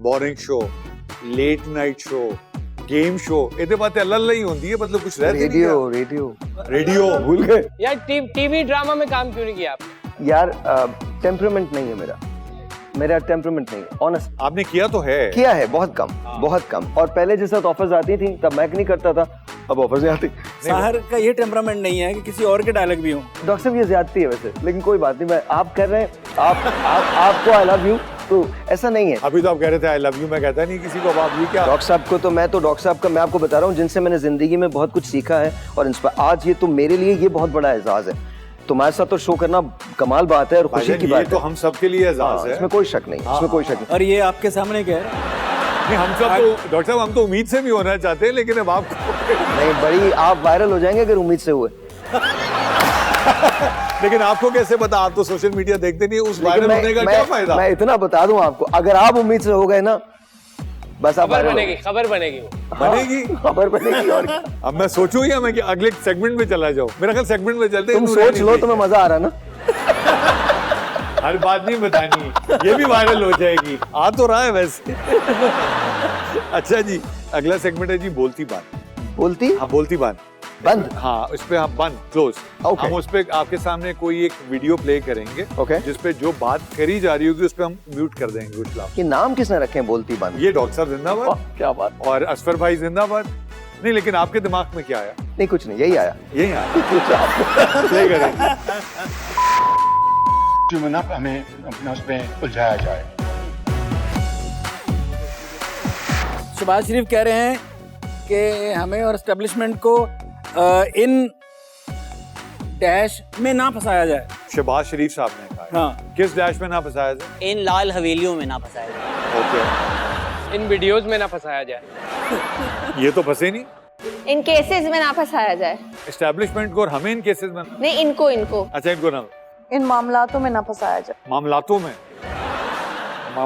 Speaker 1: morning show, late night show, game show, ये बातें अल्लाह ही होती है। मतलब कुछ रेडियो भूल गए
Speaker 4: यार। टीवी ड्रामा में काम क्यों नहीं किया आप?
Speaker 6: यार, टेम्परामेंट नहीं है मेरा टेम्परामेंट नहीं है। ऑनेस्ट,
Speaker 1: आपने किया तो है,
Speaker 6: किया है बहुत कम, बहुत कम। और पहले जैसे ऑफर्स आती थी तब मैं नहीं करता था, अब ऑफर्स नहीं आती।
Speaker 5: साहर का ये टेम्परामेंट नहीं है कि किसी और के डायलॉग भी हो।
Speaker 6: डॉक्टर साहब, ये ज्यादती है वैसे, लेकिन कोई बात नहीं। मैं आप कर रहे हैं, आपको आई लव यू, तो ऐसा नहीं है।
Speaker 1: अभी तो आप कह रहे थे आई लव यू, मैं कहता नहीं किसी को। अब आप ये क्या?
Speaker 6: डॉक्टर साहब को तो डॉक्टर साहब का मैं आपको बता रहा हूँ, जिनसे मैंने जिंदगी में बहुत कुछ सीखा है और आज ये तो मेरे लिए ये बहुत बड़ा एजाज है। तुम्हारे साथ तो शो करना कमाल बात है और खुशी की बात है।
Speaker 1: तो हम सबके लिए एजाज है,
Speaker 6: इसमें कोई शक नहीं, इसमें कोई शक नहीं।
Speaker 5: और ये आपके सामने क्या है?
Speaker 1: नहीं, हम सब तो डॉक्टर साहब, हम तो उम्मीद से भी होना चाहते हैं, लेकिन अब आपको
Speaker 6: नहीं, बड़ी आप वायरल हो जाएंगे अगर उम्मीद से हुए।
Speaker 1: लेकिन आपको कैसे पता? आप तो सोशल मीडिया देखते नहीं, उस वायरल होने का क्या फायदा?
Speaker 6: मैं इतना बता दूं आपको, अगर आप उम्मीद से हो गए ना, बस आप
Speaker 4: खबर बनेगी। खबर बनेगी।
Speaker 6: और
Speaker 1: अब मैं सोचूं या मैं कि अगले सेगमेंट में चला जाऊं? मेरा ख्याल सेगमेंट में चलते।
Speaker 6: तुम सोच लो, तुम्हें मजा आ रहा है ना?
Speaker 1: हर बात नहीं बतानी, ये भी वायरल हो जाएगी। आ तो रहा है वैसे। अच्छा जी, अगला सेगमेंट है जी बोलती बात। बोलती बात
Speaker 6: बंद।
Speaker 1: हाँ, उस पे आप बंद, क्लोज।
Speaker 6: Okay.
Speaker 1: हम उस पे आपके सामने कोई एक वीडियो प्ले करेंगे,
Speaker 6: Okay.
Speaker 1: जिसपे जो बात करी जा रही होगी उस पे हम म्यूट कर देंगे कुछ लाभ।
Speaker 6: ये नाम किसने रखे हैं बोलती बंद?
Speaker 1: ये डॉक्टर साहब जिंदाबाद,
Speaker 6: क्या बात।
Speaker 1: और असफर भाई जिंदाबाद। नहीं, लेकिन आपके दिमाग में क्या आया?
Speaker 6: नहीं, कुछ नहीं, यही आया।
Speaker 1: यही आया। प्ले करेंगे।
Speaker 8: हमें अपना उसमें उलझाया जाए।
Speaker 5: शहबाज शरीफ कह रहे हैं कि हमें और एस्टेब्लिशमेंट को इन डैश में ना फंसाया जाए।
Speaker 1: शहबाज शरीफ साहब ने कहा।
Speaker 5: हाँ।
Speaker 1: किस डैश में ना फंसाया जाए?
Speaker 2: इन लाल हवेलियों में ना फंसाया जाए।
Speaker 1: ओके।
Speaker 4: इन वीडियोस में ना फंसाया जाए।
Speaker 1: ये तो फंसे नहीं।
Speaker 7: इन केसेस में ना फंसाया जाए।
Speaker 1: एस्टेब्लिशमेंट को और हमें इन केसेस में।
Speaker 7: नहीं, इनको
Speaker 1: अच्छा, इनको ना,
Speaker 3: इन मामलातों में ना फंसाया जाए।
Speaker 1: मामलातों में।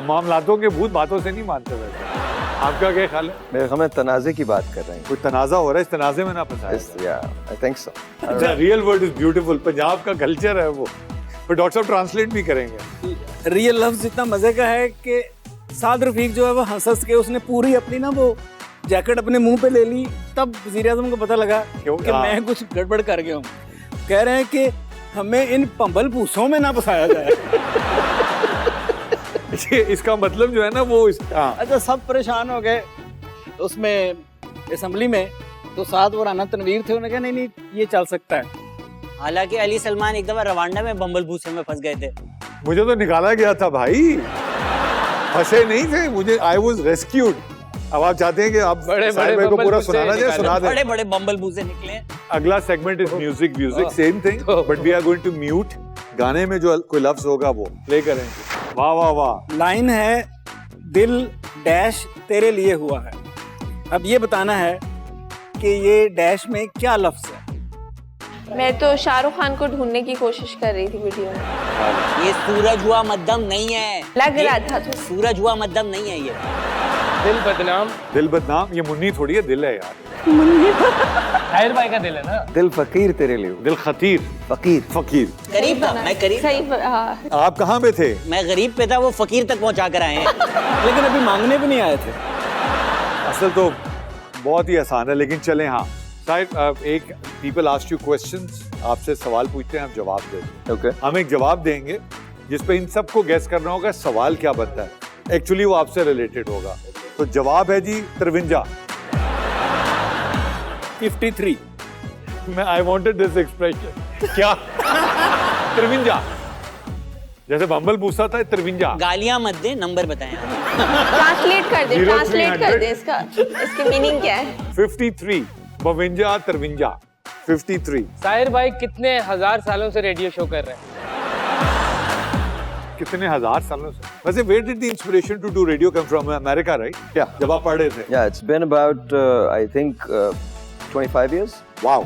Speaker 1: मामलातों के भूत बातों से नहीं मानते वैसे। आपका क्या ख्याल है?
Speaker 6: मेरे ख्याल में तनाज़े की बात कर रहे हैं।
Speaker 1: कोई तनाज़ा हो रहा है, इस तनाज़े में ना फंसाया।
Speaker 6: I think so.
Speaker 1: Real word is beautiful. Punjab का कल्चर है वो। पर डॉक्टर साहब ट्रांसलेट भी करेंगे।
Speaker 5: रियल लफ्ज इतना मजे का है कि साद रफीक जो है वो हंस के उसने पूरी अपनी ना वो जैकेट अपने मुंह पे ले ली, तब वज़ीर-ए-आज़म को पता लगा कि मैं कुछ गड़बड़ कर गया हूँ। कह रहे हैं कि हमें इन पंबल पूसों में ना फंसाया जाए।
Speaker 1: इसका मतलब जो है ना वो
Speaker 5: अच्छा, सब परेशान हो गए उसमें असेंबली में, तो साथ वो राना तनवीर थे, उन्होंने कहा नहीं ये चल सकता है।
Speaker 2: हालांकि अली सलमान एक दफा रवांडा में बम्बल भूसे में फंस गए थे।
Speaker 1: मुझे तो निकाला गया था भाई, फंसे नहीं थे मुझे, आई वाज रेस्क्यूड। अब आप चाहते हैं कि आप
Speaker 4: बड़े
Speaker 1: भाई को पूरा सुनाना जाए, सुना दें।
Speaker 2: बड़े बड़े बम्बल भूसे निकले।
Speaker 1: अगला segment is music, same thing, but we are going to mute. गाने में जो कोई लफ्ज होगा वो प्ले करेंगे। वाह वाह वाह।
Speaker 5: लाइन है दिल डैश तेरे लिए हुआ है। अब ये बताना है कि ये डैश में क्या लफ्ज है।
Speaker 7: मैं तो शाहरुख खान को ढूंढने की कोशिश कर रही थी वीडियो में।
Speaker 2: ये सूरज हुआ मध्यम नहीं है,
Speaker 7: लग रहा था तो।
Speaker 2: सूरज हुआ मध्यम नहीं है ये।
Speaker 4: दिल बदनाम।
Speaker 1: दिल बदनाम, ये मुन्नी थोड़ी है, दिल है यार।
Speaker 4: ताहिर भाई का दिल है ना।
Speaker 6: दिल फकीर तेरे लिए
Speaker 1: दिल खतीर,
Speaker 6: फकीर
Speaker 1: फकीर।
Speaker 2: करीब था, मैं करीब
Speaker 7: सही हाँ।
Speaker 1: आप कहाँ पे थे?
Speaker 2: मैं गरीब पे था, वो फकीर तक पहुंचा कर आए हैं।
Speaker 5: लेकिन अभी मांगने भी नहीं आए थे।
Speaker 1: असल तो बहुत ही आसान है, लेकिन चलें। हाँ साहिब, एक पीपल आस्क यू क्वेश्चंस, आपसे सवाल पूछते हैं, आप जवाब दें।
Speaker 6: ओके।
Speaker 1: हम एक जवाब देंगे जिसपे इन सबको गैस करना होगा सवाल क्या बनता है। एक्चुअली वो आपसे रिलेटेड होगा। तो जवाब है जी 53।
Speaker 5: 53।
Speaker 1: मैं आई वांटेड दिस एक्सप्रेशन। क्या? 53, जैसे बम्बल पूछता था 53।
Speaker 2: गालियां मत दे, नंबर बताएं आप।
Speaker 7: ट्रांसलेट कर दे,
Speaker 1: 0300
Speaker 7: ट्रांसलेट कर दे इसका, इसकी मीनिंग क्या है?
Speaker 1: 53, 52, 53, 53।
Speaker 4: ताहिर भाई कितने हजार सालों से रेडियो शो कर रहे हैं?
Speaker 1: कितने हजार सालों से? वैसे where did the inspiration to do radio come from? America, right? क्या? जब आप पढ़ रहे थे?
Speaker 6: Yeah, it's been about I think 25 years.
Speaker 1: Wow.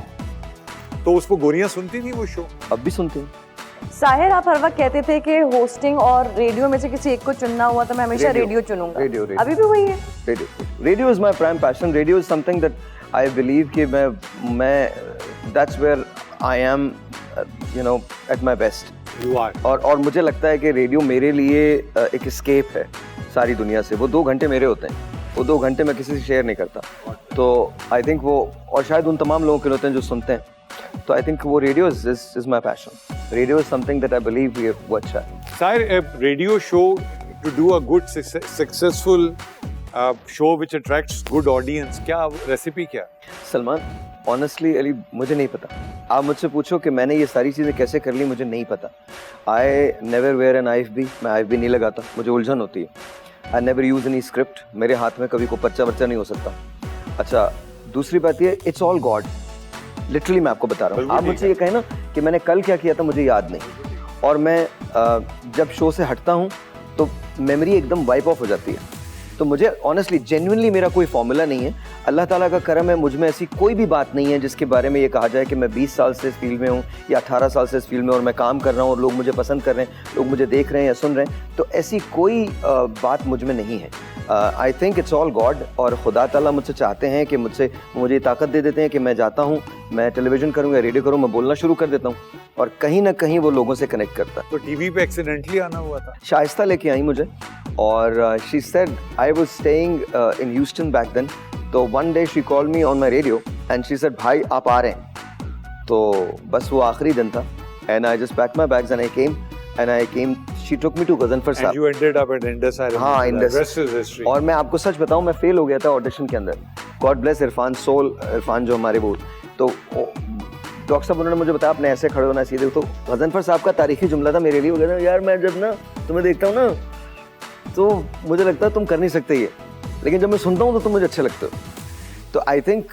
Speaker 1: तो उसको गोरियां सुनती थी वो शो?
Speaker 6: अब भी सुनती हूँ।
Speaker 3: साहिर, आप हर वक्त कहते थे कि होस्टिंग और रेडियो में से किसी एक को चुनना हुआ तो मैं हमेशा रेडियो चुनूंगा।
Speaker 6: रेडियो।
Speaker 3: अभी भी वही है?
Speaker 6: Radio is my prime passion. Radio is something that I believe कि मैं that's where I am you know at my best.
Speaker 1: You are.
Speaker 6: और मुझे लगता है कि रेडियो मेरे लिए एक एस्केप है सारी दुनिया से। वो 2 घंटे मेरे होते हैं, वो 2 घंटे मैं किसी से शेयर नहीं करता। तो आई थिंक वो, और शायद उन तमाम लोगों के लिए होते हैं जो सुनते हैं। तो आई थिंक वो radio is my passion. Radio is something that I believe वो अच्छा है।
Speaker 1: Sir, a radio show to do a good successful show which attracts good audience, क्या रेसिपी क्या?
Speaker 6: सलमान, ऑनेस्टली अली मुझे नहीं पता। आप मुझसे पूछो कि मैंने ये सारी चीज़ें कैसे कर ली, मुझे नहीं पता। I never wear an IFB, मैं IFB नहीं लगाता, मुझे उलझन होती है। I never use any script, मेरे हाथ में कभी कोई पर्चा वर्चा नहीं हो सकता। अच्छा, दूसरी बात ये, इट्स ऑल गॉड। लिटरली मैं आपको बता रहा हूँ। आप मुझसे ये कहें ना कि मैंने कल क्या किया था, मुझे याद नहीं। और मैं जब शो से हटता हूँ तो मेमोरी एकदम वाइप ऑफ हो जाती है। तो मुझे ऑनेस्टली जेन्युइनली मेरा कोई फॉर्मूला नहीं है। अल्लाह ताला का करम है, मुझ में ऐसी कोई भी बात नहीं है जिसके बारे में ये कहा जाए कि मैं 20 साल से इस फील्ड में हूँ या 18 साल से इस फील्ड में और मैं काम कर रहा हूँ और लोग मुझे पसंद कर रहे हैं, लोग मुझे देख रहे हैं या सुन रहे हैं। तो ऐसी कोई बात मुझ में नहीं है। I think it's all God. और खुदा ताला मुझसे चाहते हैं कि मुझे ताकत दे देते हैं कि मैं जाता हूँ, मैं टेलीविज़न करूँ या रेडियो करूँ, मैं बोलना शुरू कर देता हूँ और कहीं ना कहीं वो लोगों से कनेक्ट करता है।
Speaker 1: तो टीवी पे एक्सीडेंटली आना हुआ था?
Speaker 6: शाइस्ता लेके आई मुझे और she said, I was staying in Houston back then. तो one day she called me on my radio and she said, भाई आप आ रहे हैं। तो बस वो आखिरी दिन था and I just packed my bags and I came. She took me to Ghazanfar साहब।
Speaker 1: And you ended up at Indus, I remember.
Speaker 6: हाँ, इंडस।
Speaker 1: Rest is history.
Speaker 6: और मैं आपको सच बताऊं, मैं फेल हो गया था ऑडिशन के अंदर। God bless Irfan soul, Irfan जो हमारे वो, तो डॉक्टर साहब उन्होंने मुझे बताया आपने ऐसे खड़े होना सीधे। तो गजनफर साहब का तारीखी जुमला था मेरे लिए। वो कहते हैं, यार मैं जब ना तुम्हें देखता हूँ ना तो मुझे लगता है तुम कर नहीं सकते ये, लेकिन जब मैं सुनता हूँ तो तुम मुझे अच्छे लगते हो। तो आई थिंक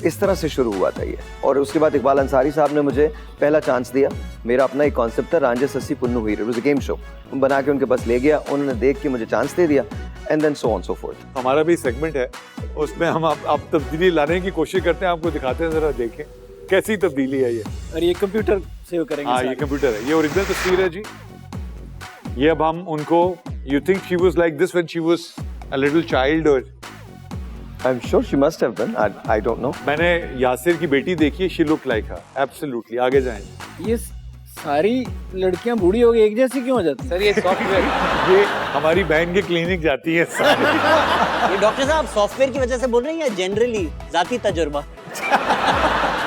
Speaker 6: इस तरह से शुरू हुआ था ये। और उसके बाद इकबाल अंसारी साहब ने मुझे पहला चांस दिया। मेरा अपना एक कॉन्सेप्ट था, रांझे सस्सी पुन्नू हुई, it was a game show, बना के उनके पास ले गया, उन्होंने देख के मुझे चांस दे दिया and then so on so forth.
Speaker 1: हमारा भी सेगमेंट है, उसमें हम आप तब्दीली लाने की कोशिश करते हैं, आपको दिखाते हैं, जरा देखें कैसी तब्दीली है ये।
Speaker 5: और ये कंप्यूटर सेव करेंगे।
Speaker 1: हाँ, ये कंप्यूटर है, ये ओरिजिनल तस्वीर है जी। ये अब हम उनको, you think she was like this when she was a little child? और
Speaker 6: I'm sure she must have been. I don't know.
Speaker 1: मैंने यासिर की बेटी देखी है, she look like her, absolutely. आगे जाएं।
Speaker 5: ये सारी लड़कियां बूढ़ी हो गई एक जैसी क्यों हो जाती?
Speaker 4: सर ये सॉफ्टवेयर।
Speaker 1: ये हमारी बहन के क्लिनिक जाती है सारी।
Speaker 2: ये डॉक्टर साहब सॉफ्टवेयर की वजह से बोल रहे हैं या जनरली जाती तजुर्बा?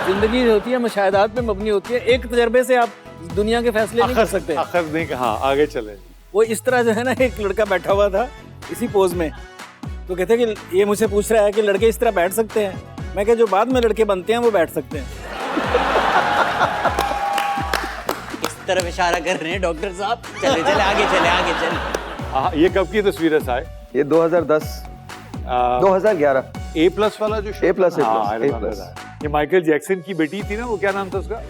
Speaker 5: जिंदगी होती है मुशाहिदात पे मबनी होती है। एक तजर्बे से आप दुनिया के फैसले नहीं कर सकते।
Speaker 1: आखिर नहीं कहा, आगे चले।
Speaker 5: वो इस तरह जो है ना, एक लड़का बैठा हुआ था इसी पोज में, तो कहते हैं कि ये मुझसे पूछ रहा है कि लड़के इस तरह बैठ सकते हैं। मैं कहा जो बाद में लड़के बनते हैं वो बैठ सकते हैं।
Speaker 2: इस तरफ इशारा कर रहे हैं डॉक्टर साहब। चले चले आगे चले आगे चले।
Speaker 1: ये कब की तस्वीर है साहब?
Speaker 6: ये 2010 2011
Speaker 1: A+ वाला जो
Speaker 6: A+,
Speaker 1: हाँ,
Speaker 6: A+।
Speaker 1: ये माइकल जैक्सन की बेटी थी ना, वो क्या नाम था उसका?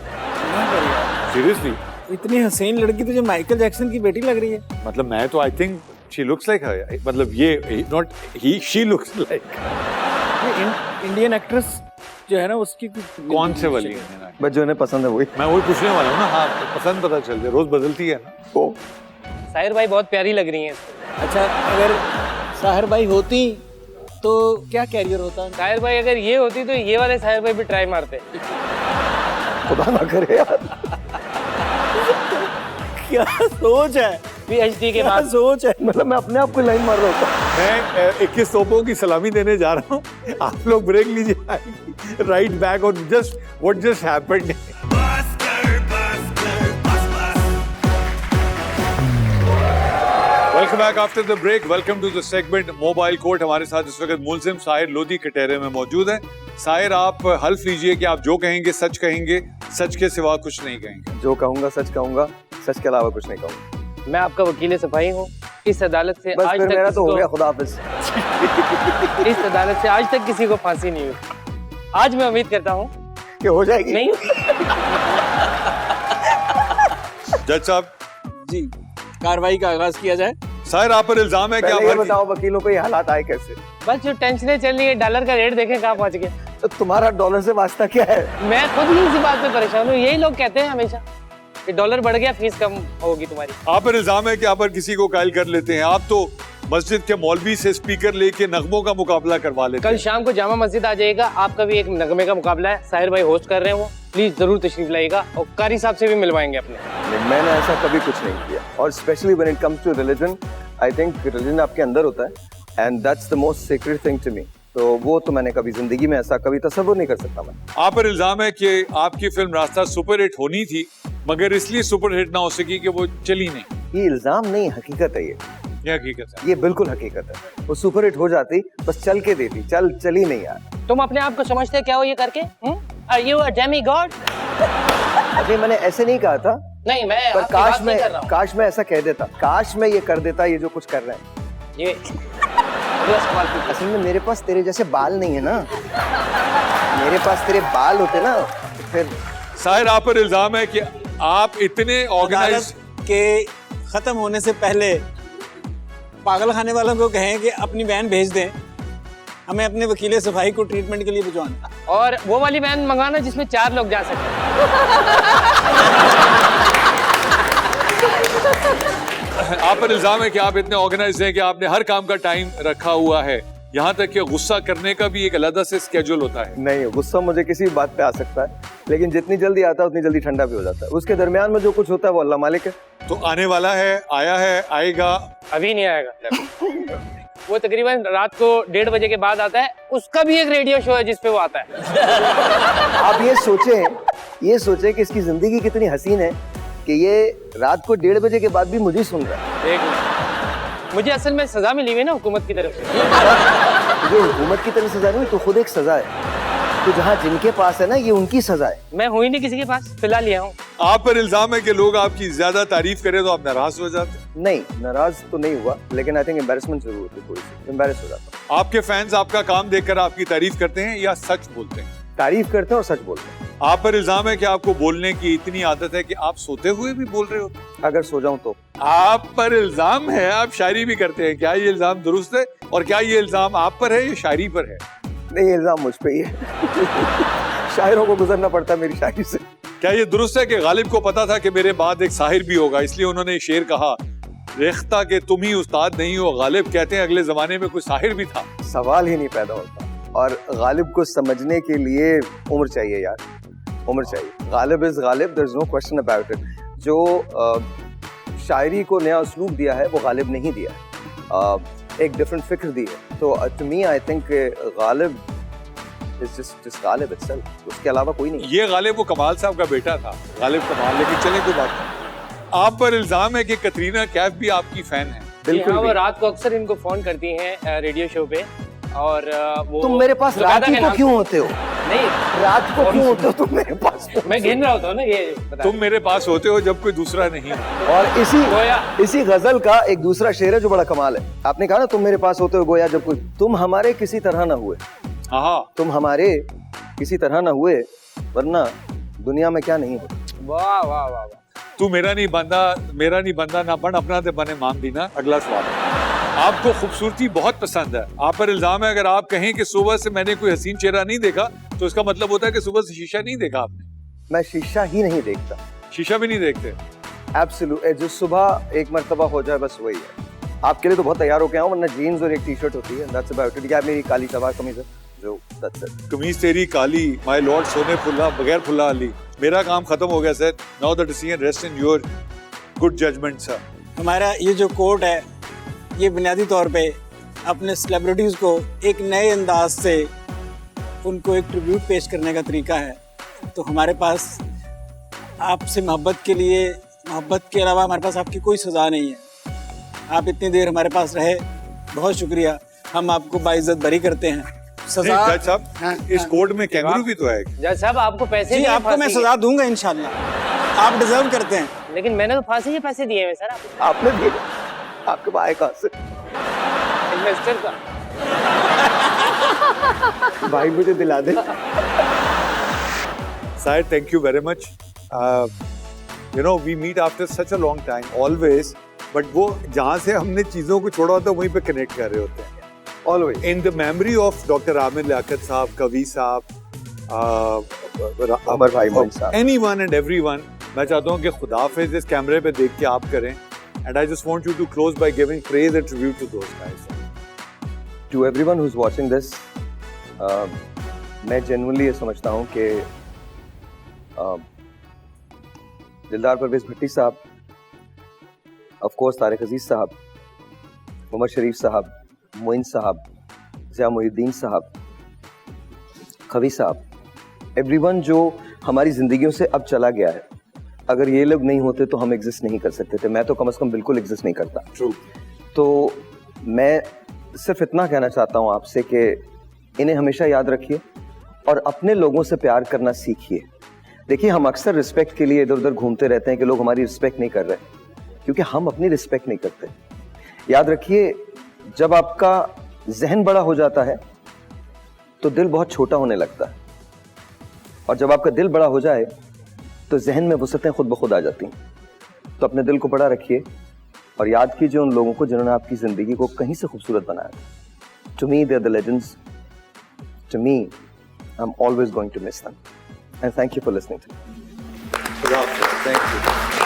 Speaker 1: सीरियसली
Speaker 5: इतनी हसीन लड़की तुझे माइकल जैक्सन की बेटी लग रही है।
Speaker 1: मतलब मैं तो I think she looks like her, मतलब ये not he, she looks like.
Speaker 5: Indian actress जो है ना उसकी
Speaker 1: कौन से वाली है?
Speaker 6: बस जो इन्हें पसंद है वही।
Speaker 1: मैं वही पूछने वाला हूँ ना। हाँ, पसंद पता चल जाए, रोज बदलती है ना।
Speaker 6: ओ
Speaker 4: साहिर भाई बहुत प्यारी लग रही हैं।
Speaker 5: अच्छा, अगर साहिर भाई होती तो क्या कैरियर होता?
Speaker 4: साहिर भाई अगर ये होती तो ये वाले साहिर भाई भी ट्राई मारते।
Speaker 6: खुदा ना करे यार।
Speaker 5: क्या सोच है
Speaker 4: PhD के
Speaker 5: क्या
Speaker 4: बाद।
Speaker 5: सोच है।
Speaker 6: मतलब मैं अपने आप को लाइन मार रहा होता।
Speaker 1: मैं 21 तोपों की सलामी देने जा रहा हूँ, आप लोग ब्रेक लीजिए। Right back on just what just happened. Welcome back after the break. Welcome to the segment mobile court. हमारे साथ इस वक्त मुलजिम साहिर लोधी कटहरे में मौजूद है। साहिर, आप हल्फ लीजिए कि आप जो कहेंगे सच कहेंगे, सच के सिवा कुछ नहीं कहेंगे।
Speaker 6: जो कहूंगा सच कहूंगा, सच के अलावा कुछ नहीं कहूंगा।
Speaker 4: मैं आपका वकील सफाई हूँ। इस अदालत से
Speaker 6: बस
Speaker 4: आज
Speaker 6: फिर
Speaker 4: तक
Speaker 6: मेरा
Speaker 4: किसी
Speaker 6: तो हो
Speaker 4: को-
Speaker 6: गया, खुदा हाफिज।
Speaker 4: इस अदालत से आज तक किसी को फांसी नहीं हुई। आज मैं उम्मीद करता हूँ
Speaker 6: कि हो जाएगी।
Speaker 4: नहीं।
Speaker 1: जज साहब,
Speaker 5: जी, कार्रवाई का आगाज किया जाए।
Speaker 1: साहिर आप पर इल्जाम है कि आप
Speaker 6: पहले ये
Speaker 1: हर
Speaker 6: बताओ वकीलों को ये हालात आए कैसे?
Speaker 4: बस जो टेंशनें चल रही है, डॉलर का रेट देखें कहाँ पहुँच गया।
Speaker 6: तो तुम्हारा डॉलर से वास्ता क्या है?
Speaker 4: मैं खुद ही इसी बात पे परेशान हूँ। यही लोग कहते हैं हमेशा कि डॉलर बढ़ गया, फीस कम होगी तुम्हारी।
Speaker 1: आप पर इल्जाम है कि आप हर किसी को कायल कर लेते हैं। आप तो मस्जिद के मौलवी से स्पीकर लेके नगमों का मुकाबला करवा लेते
Speaker 4: कल
Speaker 1: हैं।
Speaker 4: शाम को जामा मस्जिद आ जाइएगा, आपका भी एक नगमे का मुकाबला है। साहिर भाई होस्ट कर रहे हैं वो, प्लीज जरूर तशरीफ लाइएगा और कारी साहब से भी मिलवाएंगे अपने।
Speaker 6: नहीं, मैंने ऐसा कभी कुछ नहीं किया। और specially when it comes to religion, I think religion आपके अंदर होता है and that's the most secret thing to me. तो वो तो मैंने कभी जिंदगी में ऐसा कभी तसव्वुर नहीं कर सकता मैं।
Speaker 1: आप पर इल्जाम है कि आपकी फिल्म रास्ता सुपरहिट होनी थी, मगर इसलिए सुपरहिट ना हो सकी कि वो चली नहीं।
Speaker 6: ये इल्जाम नहीं, हकीकत है।
Speaker 1: ये हकीकत है।
Speaker 6: ये बिल्कुल हकीकत है। वो सुपरहिट हो जाती, बस चल के देती, चली नहीं यार।
Speaker 4: तुम अपने आप को समझते क्या हो ये करके? Are you a demigod?
Speaker 6: अभी मैंने ऐसे नहीं कहा था,
Speaker 4: नहीं, मैं
Speaker 6: पर
Speaker 4: आपकी बात
Speaker 6: काश
Speaker 4: नहीं कर रहा
Speaker 6: मैं
Speaker 4: हूँ।
Speaker 6: काश मैं ऐसा कह देता, काश मैं ये कर देता, ये जो कुछ कर रहे हैं।
Speaker 4: ये अगला सवाल पूछिए।
Speaker 6: असल में मेरे पास तेरे जैसे बाल नहीं है ना। मेरे पास तेरे बाल होते ना तो फिर।
Speaker 1: साहिर आप पर इल्जाम है कि आप इतने ऑर्गेनाइज
Speaker 5: अदालत के खत्म होने से पहले पागल खाने वालों को कहें कि अपनी वैन भेज दें, हमें अपने वकील सफाई को ट्रीटमेंट के लिए भिजवाना।
Speaker 4: और वो वाली वैन मंगाना जिसमें 4 लोग जा सकें।
Speaker 1: आप पर इल्जाम है कि आप इतने ऑर्गेनाइज हैं कि आपने हर काम का टाइम रखा हुआ है, यहाँ तक कि गुस्सा करने का भी एक अलग से स्केड्यूल होता है।
Speaker 6: नहीं, गुस्सा मुझे किसी भी बात पे आ सकता है, लेकिन जितनी जल्दी आता है उतनी जल्दी ठंडा भी हो जाता है। उसके दरमियान में जो कुछ होता है वो अल्लाह मालिक है।
Speaker 1: तो आने वाला है, आया है, आएगा।
Speaker 4: अभी नहीं आएगा। वो तकरीबन रात को 1:30 बजे के बाद आता है। उसका भी एक रेडियो शो है जिसपे वो आता है।
Speaker 6: आप ये सोचें कि इसकी जिंदगी कितनी हसीन है कि ये रात को 1:30 बजे के बाद भी मुझे सुन रहा है।
Speaker 4: मुझे असल में सजा मिली हुई है ना हुकूमत की तरफ से।
Speaker 6: ये हुकूमत की तरफ सजा नहीं, तो खुद एक सजा है। तो जहाँ जिनके पास है ना, ये उनकी सजा है।
Speaker 4: मैं हूँ ही नहीं किसी के पास, फिलहाल लिया हूँ।
Speaker 1: आप पर इल्जाम है कि लोग आपकी ज्यादा तारीफ करें तो आप नाराज हो जाते हैं।
Speaker 6: नहीं, नाराज तो नहीं हुआ, लेकिन आई थिंक एम्बैरेसमेंट जरूर होती है, थोड़ी सी एम्बैरेस हो जाता हूँ।
Speaker 1: आपके फैंस आपका काम देखकर आपकी तारीफ करते हैं या सच बोलते हैं?
Speaker 6: तारीफ करते हैं और सच बोलते हैं।
Speaker 1: आप पर इल्जाम है कि आपको बोलने की इतनी आदत है कि आप सोते हुए भी बोल रहे होते हैं।
Speaker 6: अगर सो जाऊं तो।
Speaker 1: आप पर इल्जाम है आप शायरी भी करते हैं, क्या ये इल्जाम दुरुस्त है? और क्या ये इल्जाम आप पर है या शायरी पर है?
Speaker 6: नहीं, इल्जाम मुझ पे ही है। शायरों को गुजरना पड़ता है मेरी शायरी से।
Speaker 1: क्या ये दुरुस्त है कि गालिब को पता था कि मेरे बाद एक साहिर भी होगा, इसलिए उन्होंने ये शेर कहा, रेख्ता के तुम ही उस्ताद नहीं हो? गालिब कहते हैं अगले जमाने में कोई साहिर भी था।
Speaker 6: सवाल ही नहीं पैदा होता। और गालिब को समझने के लिए उम्र चाहिए यार, उम्र चाहिए। Ghalib is Ghalib, there is no question about it. जो शायरी को नया उसलूब दिया है वो गालिब नहीं दिया, एक डिफरेंट फिक्र दी है। तो to me I think Ghalib is just Ghalib itself, उसके अलावा कोई नहीं।
Speaker 1: ये गालिब वो कमाल साहब का बेटा था, गालिब कमाल। लेकिन चले कोई बात नहीं। आप पर इल्जाम है कि कतरीना कैफ भी आपकी फैन है।
Speaker 6: बिल्कुल
Speaker 4: हाँ, वो
Speaker 6: भी।
Speaker 4: रात को अक्सर इनको फोन करती हैं रेडियो शो पे। और वो
Speaker 6: तुम मेरे पास रात
Speaker 4: जुबैदा के
Speaker 6: को
Speaker 4: नाम
Speaker 6: क्यों
Speaker 4: से-
Speaker 6: होते हो?
Speaker 4: नहीं,
Speaker 6: रात को क्यों होते हो तुम मेरे पास?
Speaker 4: मैं गिन रहा होता हूँ ना, ये बता।
Speaker 1: तुम मेरे पास होते हो जब कोई दूसरा नहीं हो।
Speaker 6: और
Speaker 4: गोया।
Speaker 6: इसी गजल का एक दूसरा शेर है जो बड़ा कमाल है। आपने कहा ना तुम मेरे पास होते हो गोया जब कोई, तुम हमारे किसी तरह ना हुए,
Speaker 1: हाँ,
Speaker 6: तुम हमारे किसी तरह ना हुए, वरना दुनिया में क्या नहीं होता।
Speaker 4: वाह वाह वाह वाह।
Speaker 1: तू मेरा नहीं बंदा ना बन, अपना ते बने माम भी ना। अगला सवाल, आपको खूबसूरती बहुत पसंद है, आप पर इल्जाम है अगर आप कहें कि सुबह से मैंने कोई हसीन चेहरा नहीं देखा तो इसका मतलब होता है कि सुबह से शीशा नहीं देखा आपने।
Speaker 6: मैं शीशा ही नहीं देखता,
Speaker 1: शीशा भी नहीं देखते?
Speaker 6: एब्सोल्यूट। जो सुबह एक मर्तबा हो जाए बस वही है। आपके लिए तो बहुत तैयार होके आऊँ, वरना जीन्स और एक टी शर्ट होती है, दैट्स अबाउट इट। क्या मेरी काली सलवार कमीज है जो, दैट्स इट।
Speaker 1: कमीज तेरी काली, माय लॉर्ड सोने फुल्ला बगैर फुल्ला अली। मेरा काम खत्म हो गया sir, now the decision rest in your good judgement sir.
Speaker 5: हमारा ये जो कोर्ट है ये बुनियादी तौर पे अपने सेलिब्रिटीज़ को एक नए अंदाज से उनको एक ट्रिब्यूट पेश करने का तरीका है। तो हमारे पास आपसे मोहब्बत के लिए, मोहब्बत के अलावा हमारे पास आपकी कोई सज़ा नहीं है। आप इतनी देर हमारे पास रहे, बहुत शुक्रिया। हम आपको बाइज्जत बरी करते हैं। सजा
Speaker 1: जज साहब, इस कोर्ट में कैंगरू भी तो है।
Speaker 4: जज साहब आपको पैसे
Speaker 5: जी
Speaker 4: दिए
Speaker 5: आपको मैं
Speaker 4: फांसी के।
Speaker 5: सजा दूंगा इंशाल्लाह, आप डिजर्व करते हैं।
Speaker 4: लेकिन मैंने तो फांसी के पैसे दिए हैं सर आपको।
Speaker 6: आपने दिए? आपके पास आए कहाँ से?
Speaker 4: इन्वेस्टर का।
Speaker 6: भाई मुझे दिला दे।
Speaker 1: Syed, thank you very much. You know, we meet after such a long time, always. But वो जहाँ से हमने चीज़ों को छोड़ा होता है वहीं पे कनेक्ट कर रहे होते हैं।
Speaker 6: Always.
Speaker 1: In the memory of Dr. Aamir Liaquat साहब, कवि साहब,
Speaker 6: अमर भाई मोइन साहब,
Speaker 1: anyone and everyone, मैं चाहता हूँ कि खुदा हाफिज़ इस कैमरे पे देख के आप करें। And I just want you to close by giving praise and tribute to those guys.
Speaker 6: to everyone who's watching this, मैं genuinely ये समझता हूँ कि दिलदार परवेज़ भट्टी साहब, of course तारिक अजीज साहब, उमर शरीफ साहब, मोइन साहब, ज़िया मोहिउद्दीन साहब, कवि साहब, everyone जो हमारी ज़िंदगियों से अब चला गया है, अगर ये लोग नहीं होते तो हम एग्जिस्ट नहीं कर सकते थे। मैं तो कम से कम बिल्कुल एग्जिस्ट नहीं करता।
Speaker 1: True.
Speaker 6: तो मैं सिर्फ इतना कहना चाहता हूँ आपसे कि इन्हें हमेशा याद रखिए और अपने लोगों से प्यार करना सीखिए। देखिए, हम अक्सर रिस्पेक्ट के लिए इधर उधर घूमते रहते हैं कि लोग हमारी रिस्पेक्ट नहीं कर रहे, क्योंकि हम अपनी रिस्पेक्ट नहीं करते। याद रखिए, जब आपका जहन बड़ा हो जाता है तो दिल बहुत छोटा होने लगता है, और जब आपका दिल बड़ा हो जाए तो जहन में वसअतें खुद ब खुद आ जाती हैं। तो अपने दिल को बड़ा रखिए और याद कीजिए उन लोगों को जिन्होंने आपकी ज़िंदगी को कहीं से खूबसूरत बनाया। To me they are the legends, to me I am always going to miss them, and thank you for listening to me.
Speaker 1: Thank you.